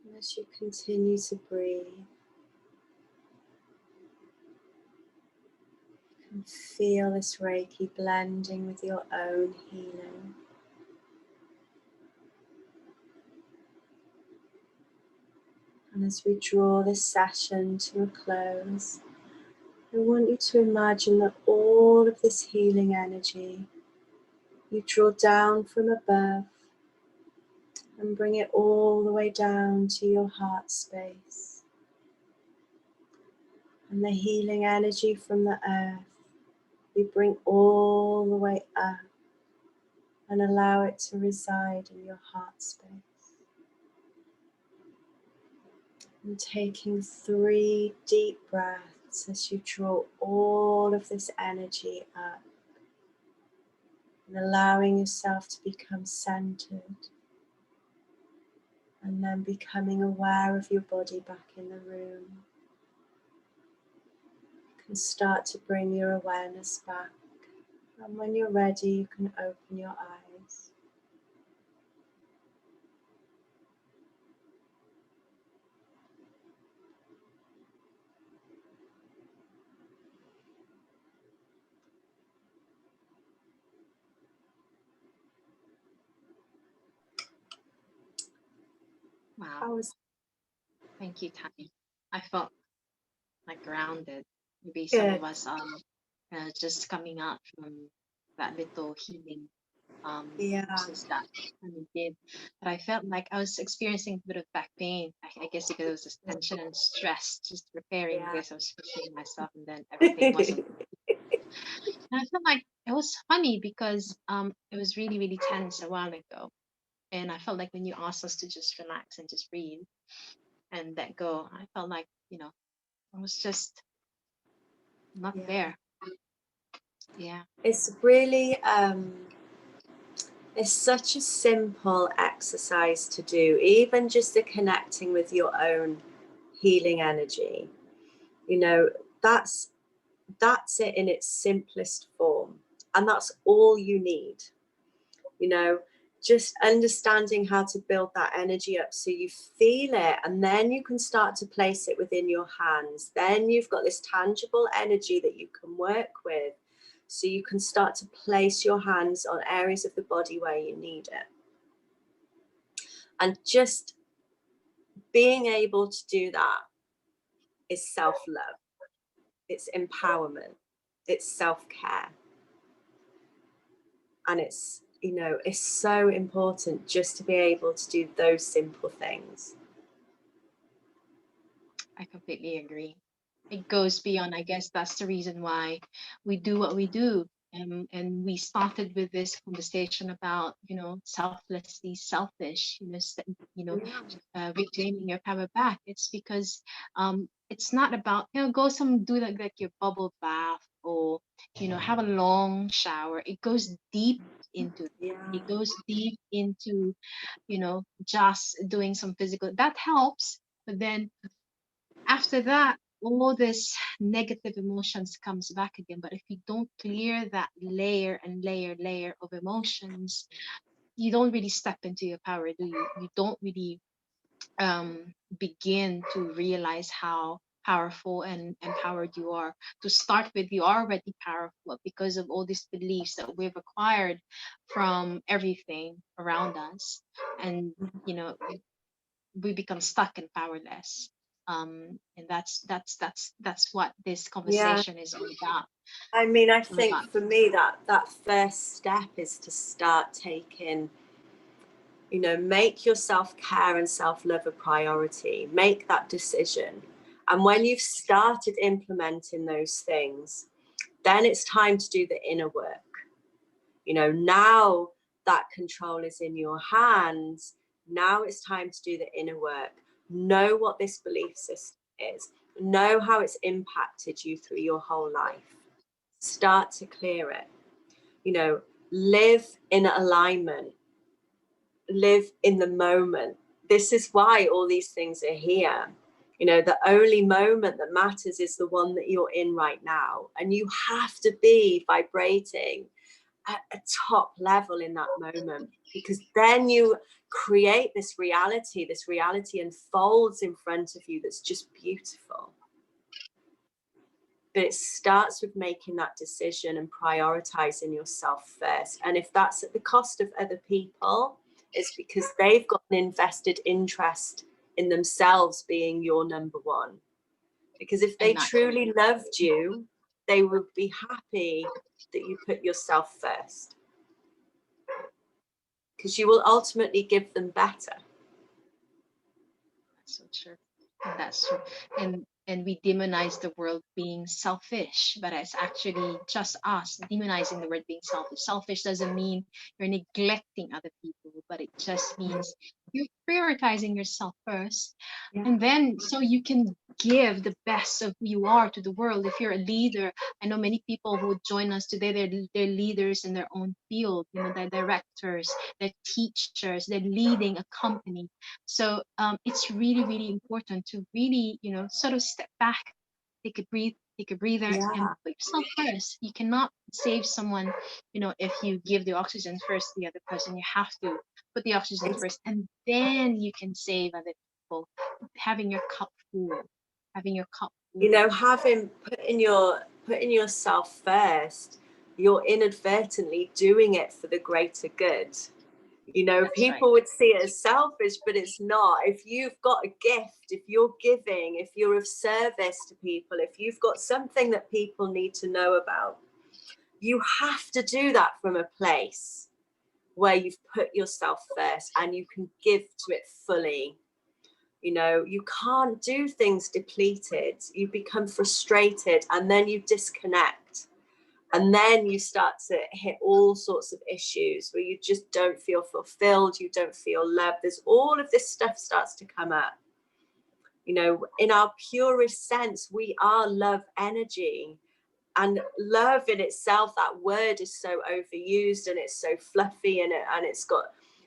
And as you continue to breathe, you can feel this Reiki blending with your own healing. And as we draw this session to a close, I want you to imagine that all of this healing energy you draw down from above and bring it all the way down to your heart space. And the healing energy from the earth, you bring all the way up and allow it to reside in your heart space. And taking 3 deep breaths as you draw all of this energy up and allowing yourself to become centered, and then becoming aware of your body back in the room. You can start to bring your awareness back, and when you're ready you can open your eyes. Wow. How was Thank you, Tanya. I felt like grounded. Maybe some good? of us are just coming out from that little healing Yeah, process that Tanya did. But I felt like I was experiencing a bit of back pain. I guess because it was just tension and stress, just preparing yeah. this. I was pushing myself, and then everything wasn't. And I felt like it was funny because it was really, really tense a while ago. And I felt like when you asked us to just relax and just breathe and let go, I felt like, I was just not Yeah. there. Yeah. It's really it's such a simple exercise to do, even just the connecting with your own healing energy. You know, that's that's it in its simplest form. And that's all you need. You know, just understanding how to build that energy up so you feel it, and then you can start to place it within your hands. Then you've got this tangible energy that you can work with, so you can start to place your hands on areas of the body where you need it. And just being able to do that is self-love, it's empowerment, it's self-care. And it's, you know, it's so important just to be able to do those simple things. I completely agree. It goes beyond, I guess that's the reason why we do what we do. And we started with this conversation about, you know, selflessly selfish, you know, reclaiming your power back. It's because it's not about, you know, go some do like your bubble bath, or, you know, have a long shower. It goes deep into, Yeah. it goes deep into, you know, just doing some physical, that helps. But then after that, all this negative emotions comes back again. But if you don't clear that layer and layer of emotions, you don't really step into your power, do you? You don't really begin to realize how powerful and empowered you are. To start with, you are already powerful because of all these beliefs that we've acquired from everything around us. And, you know, we become stuck and powerless. And that's what this Yeah. conversation is all about. I mean, I It's all think about. for me that first step is to start taking, you know, make your self-care and self-love a priority. Make that decision. And when you've started implementing those things, then it's time to do the inner work. You know, now that control is in your hands, now it's time to do the inner work. Know what this belief system is. Know how it's impacted you through your whole life. Start to clear it. You know, live in alignment, live in the moment. This is why all these things are here. You know, the only moment that matters is the one that you're in right now. And you have to be vibrating at a top level in that moment, because then you create this reality unfolds in front of you that's just beautiful. But it starts with making that decision and prioritizing yourself first. And if that's at the cost of other people, it's because they've got an invested interest in themselves being your number one. Because if they truly loved you, they would be happy that you put yourself first, because you will ultimately give them better. That's so true. That's true. And we demonize the world being selfish, but it's actually just us demonizing the word being selfish. Selfish doesn't mean you're neglecting other people, but it just means you're prioritizing yourself first. Yeah. And then so you can give the best of who you are to the world. If you're a leader, I know many people who would join us today, they're leaders in their own field, you know, they're directors, they're teachers, they're leading a company. So it's really, really important to really, you know, sort of step back, take a breather, and Yeah. put yourself first. You cannot save someone, you know, if you give the oxygen first to the other person. You have to put the oxygen first, and then you can save other people. Having your cup full, having your cup full. You know, having putting yourself first, you're inadvertently doing it for the greater good. You know, That's people right. would see it as selfish, but it's not. If you've got a gift, if you're giving, if you're of service to people, if you've got something that people need to know about, you have to do that from a place where you've put yourself first and you can give to it fully. You know, you can't do things depleted. You become frustrated and then you disconnect. And then you start to hit all sorts of issues where you just don't feel fulfilled, you don't feel loved. There's all of this stuff starts to come up. You know, in our purest sense, we are love energy. And love in itself, that word is so overused and it's so fluffy, and it's got,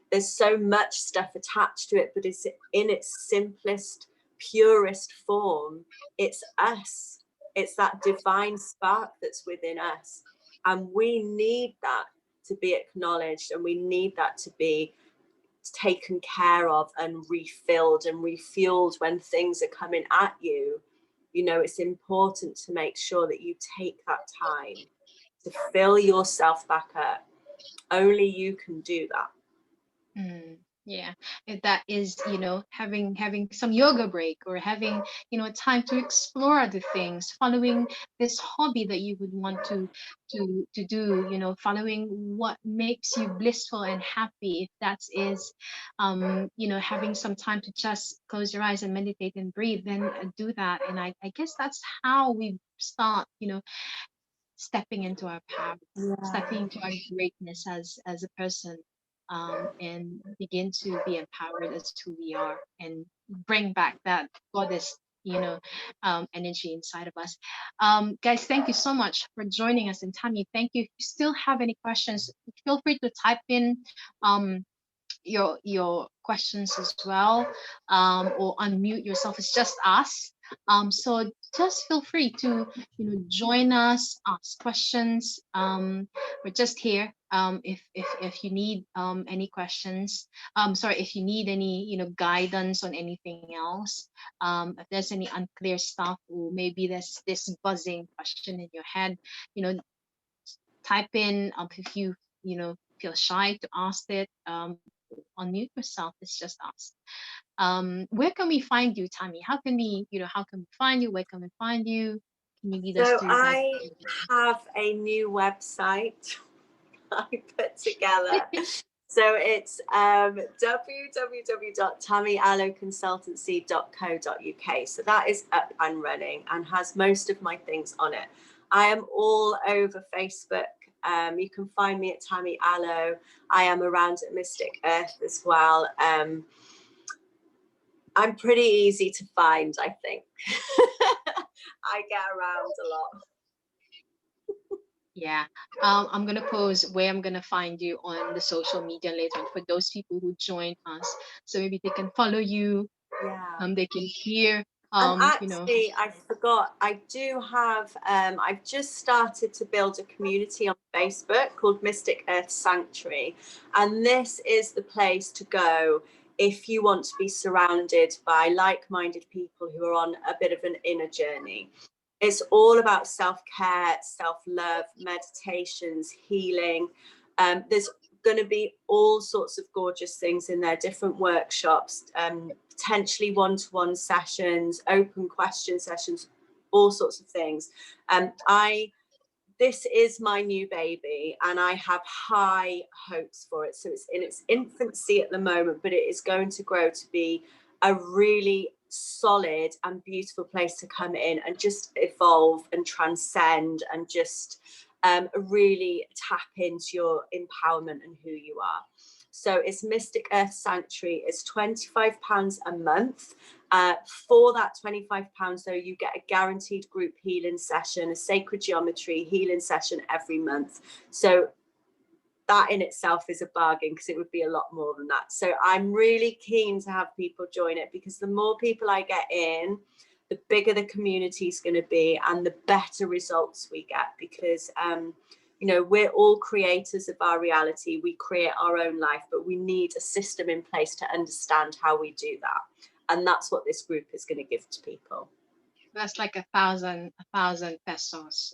there's so much stuff attached to it, but it's in its simplest, purest form. It's us. It's that divine spark that's within us. And we need that to be acknowledged, and we need that to be taken care of and refilled and refueled when things are coming at you. You know, it's important to make sure that you take that time to fill yourself back up. Only you can do that. Yeah, if that is, you know, having some yoga break, or having, you know, time to explore other things, following this hobby that you would want to do, you know, following what makes you blissful and happy. If that is, you know, having some time to just close your eyes and meditate and breathe, then do that. And I guess that's how we start, you know, stepping into our power, Yeah. stepping into our greatness as a person, and begin to be empowered as who we are, and bring back that goddess, you know, energy inside of us. Guys, thank you so much for joining us. And Tammy, thank you. If you still have any questions, feel free to type in um, your questions as well, or unmute yourself. It's just us, so just feel free to, you know, join us, ask questions. We're just here, if you need any questions, sorry, if you need any, you know, guidance on anything else, if there's any unclear stuff, or maybe there's this buzzing question in your head, you know, type in, if you know, feel shy to ask it, unmute yourself. It's just us. Where can we find you, Tammy? How can we, you know, how can we find you? Where can we find you? Can you lead us So through that? I have a new website I put together. So it's www.tammyalloconsultancy.co.uk. So that is up and running and has most of my things on it. I am all over Facebook. You can find me at Tammy Allo. I am around at Mystic Earth as well. I'm pretty easy to find, I think. I get around a lot. Yeah, I'm gonna post where I'm gonna find you on the social media later on for those people who join us, so maybe they can follow you. Yeah. They can hear. And You know. actually, I forgot, I do have, I've just started to build a community on Facebook called Mystic Earth Sanctuary. And this is the place to go if you want to be surrounded by like-minded people who are on a bit of an inner journey. It's all about self-care, self-love, meditations, healing. There's going to be all sorts of gorgeous things in there, different workshops, potentially one-to-one sessions, open question sessions, all sorts of things. This is my new baby and I have high hopes for it. So it's in its infancy at the moment, but it is going to grow to be a really solid and beautiful place to come in and just evolve and transcend and just really tap into your empowerment and who you are. So it's Mystic Earth Sanctuary. It's £25 a month. For that £25, though, you get a guaranteed group healing session, a sacred geometry healing session every month. So that in itself is a bargain, because it would be a lot more than that. So I'm really keen to have people join it, because the more people I get in, the bigger the community is going to be and the better results we get, because you know, we're all creators of our reality. We create our own life, but we need a system in place to understand how we do that. And that's what this group is going to give to people. That's like 1,000 pesos,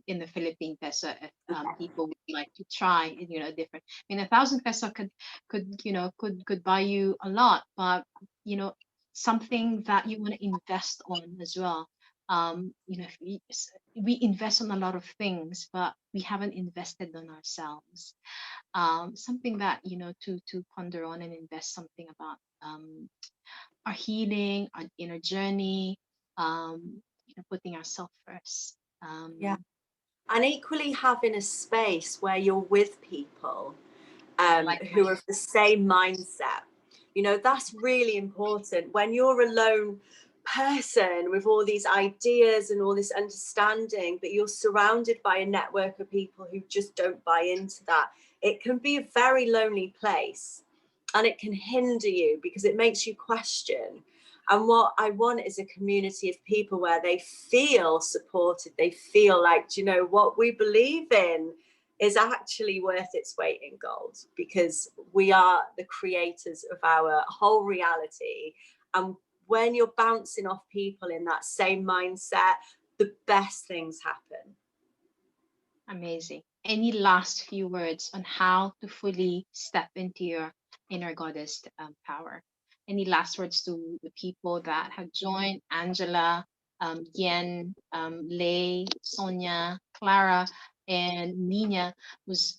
in the Philippine peso, if people would like to try, you know, different. I mean, 1,000 peso could you know, could buy you a lot, but you know, something that you want to invest on as well. You know, if we invest on a lot of things, but we haven't invested on ourselves. Something that, you know, to ponder on and invest something about, our healing, our inner journey, you know, putting ourselves first. Yeah. And equally having a space where you're with people Like who are of the same mindset. You know, that's really important. When you're a lone person with all these ideas and all this understanding, but you're surrounded by a network of people who just don't buy into that, it can be a very lonely place, and it can hinder you because it makes you question. And what I want is a community of people where they feel supported. They feel like, do you know, what we believe in is actually worth its weight in gold, because we are the creators of our whole reality. And when you're bouncing off people in that same mindset, the best things happen. Amazing. Any last few words on how to fully step into your inner goddess power? Any last words to the people that have joined? Angela, Yen, Lay, Sonia, Clara, and Nina was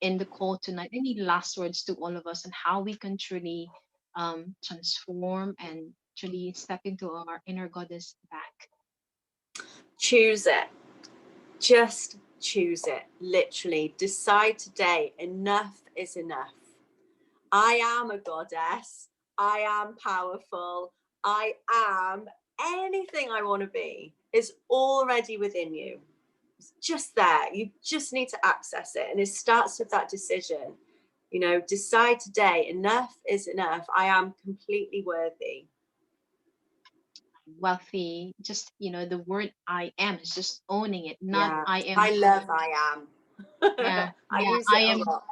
in the call tonight. Any last words to all of us on how we can truly transform and truly step into our inner goddess back? Choose it. Just choose it. Literally decide today, enough is enough. I am a goddess. I am powerful. I am anything I want to be. It's already within you. It's just there. You just need to access it. And it starts with that decision. You know, decide today, enough is enough. I am completely worthy. Wealthy, just the word I am is just owning it, not Yeah. I am. I love I am. Yeah, I yeah, use I it a am. lot.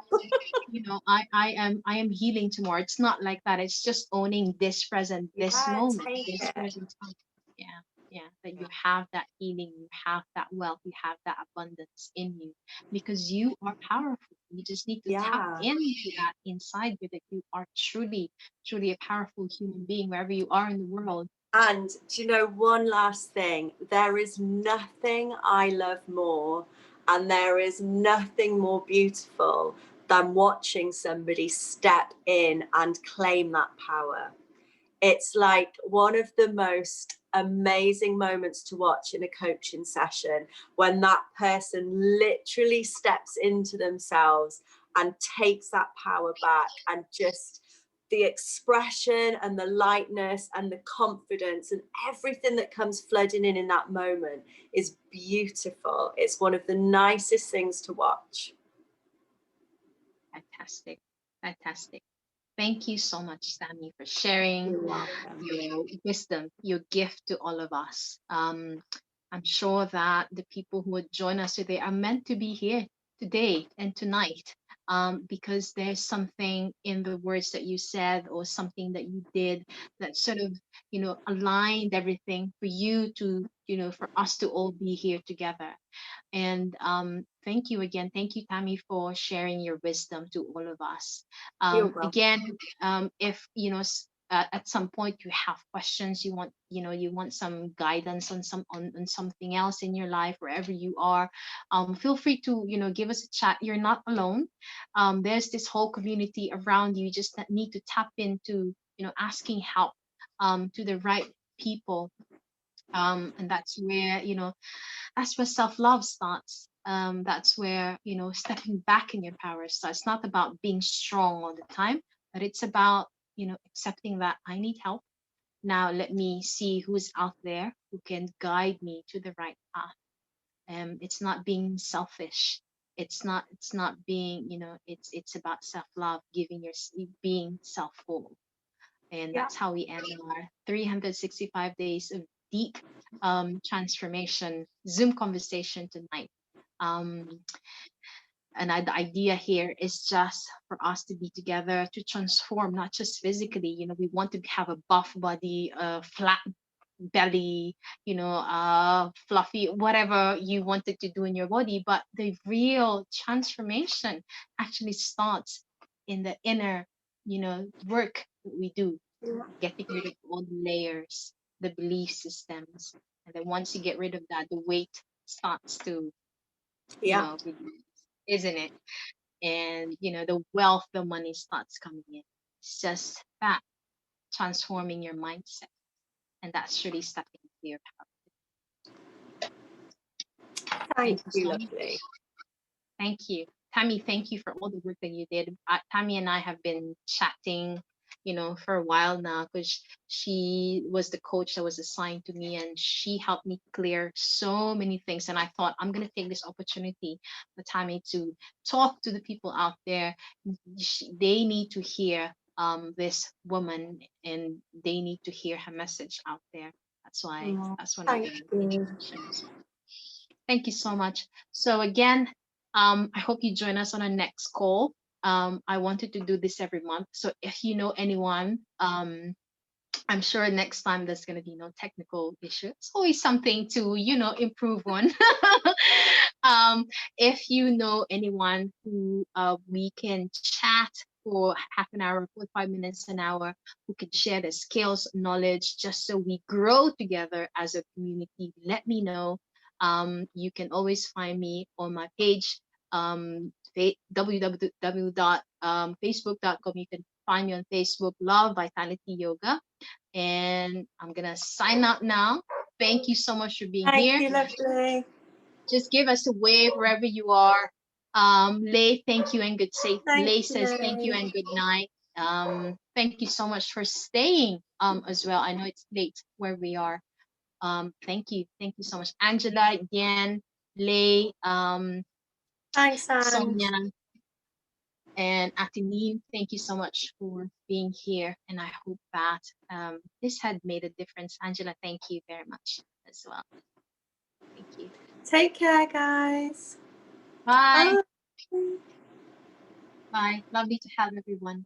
I am healing tomorrow. It's not like that. It's just owning this present, this Yeah, moment, take this it. present time. Yeah, yeah, that you have that healing, you have that wealth, you have that abundance in you, because you are powerful. You just need to tap Yeah. into that inside you, that you are truly, truly a powerful human being wherever you are in the world. And do you know one last thing? There is nothing I love more, and there is nothing more beautiful than watching somebody step in and claim that power. It's like one of the most amazing moments to watch in a coaching session, when that person literally steps into themselves and takes that power back, and just the expression and the lightness and the confidence and everything that comes flooding in that moment is beautiful. It's one of the nicest things to watch. Fantastic, fantastic. Thank you so much, Sammy, for sharing You're welcome. your wisdom, your gift to all of us. I'm sure that the people who would join us today are meant to be here today and tonight, because there's something in the words that you said or something that you did that sort of, aligned everything for you to, for us to all be here together. And thank you again. Thank you, Tammy, for sharing your wisdom to all of us. You're welcome. Again, if at some point you have questions, you want some guidance on on something else in your life, wherever you are, feel free to give us a chat. You're not alone. There's this whole community around you. You just need to tap into asking help to the right people. And that's where self-love starts. That's where stepping back in your power starts. It's not about being strong all the time, but it's about accepting that I need help. Now let me see who's out there who can guide me to the right path. It's not being selfish. It's not being, it's about self-love, giving your being self-full. And Yeah. that's how we end our 365 days of deep transformation Zoom conversation tonight. Um, and the idea here is just for us to be together to transform, not just physically. We want to have a buff body, a flat belly, fluffy, whatever you wanted to do in your body. But the real transformation actually starts in the inner, work that we do, Yeah. getting rid of all the layers, the belief systems. And then once you get rid of that, the weight starts to, Yeah. release, isn't it? And, the wealth, the money starts coming in. It's just that transforming your mindset. And that's really stepping into your power. Thank Thank you you, so much. lovely. Thank you. Tammy, thank you for all the work that you did. Tammy and I have been chatting, for a while now, because she was the coach that was assigned to me, and she helped me clear so many things. And I thought I'm going to take this opportunity for Tammy to talk to the people out there. They need to hear this woman, and they need to hear her message out there. That's why Oh, that's one of thank the you. intentions. Thank you so much. So again, I hope you join us on our next call. I wanted to do this every month. So if you know anyone, I'm sure next time there's going to be no technical issue. It's always something to, improve on. um, if you know anyone who we can chat for half an hour, 45 minutes, an hour, who can share their skills, knowledge, just so we grow together as a community, let me know. You can always find me on my page, www.facebook.com. You can find me on Facebook, Love Vitality Yoga. And I'm going to sign out now. Thank you so much for being Thank here. you, lovely. Just give us a wave wherever you are. Lay, thank you and good say. Thank Lay you, says thank you Lily. and good night. Thank you so much for staying as well. I know it's late where we are. Thank you. Thank you so much. Angela, Yan, Lay, Thanks, Ange. Sonia, and Atinine, thank you so much for being here. And I hope that this had made a difference. Angela, thank you very much as well. Thank you. Take care, guys. Bye. Bye. Bye. Lovely to have everyone.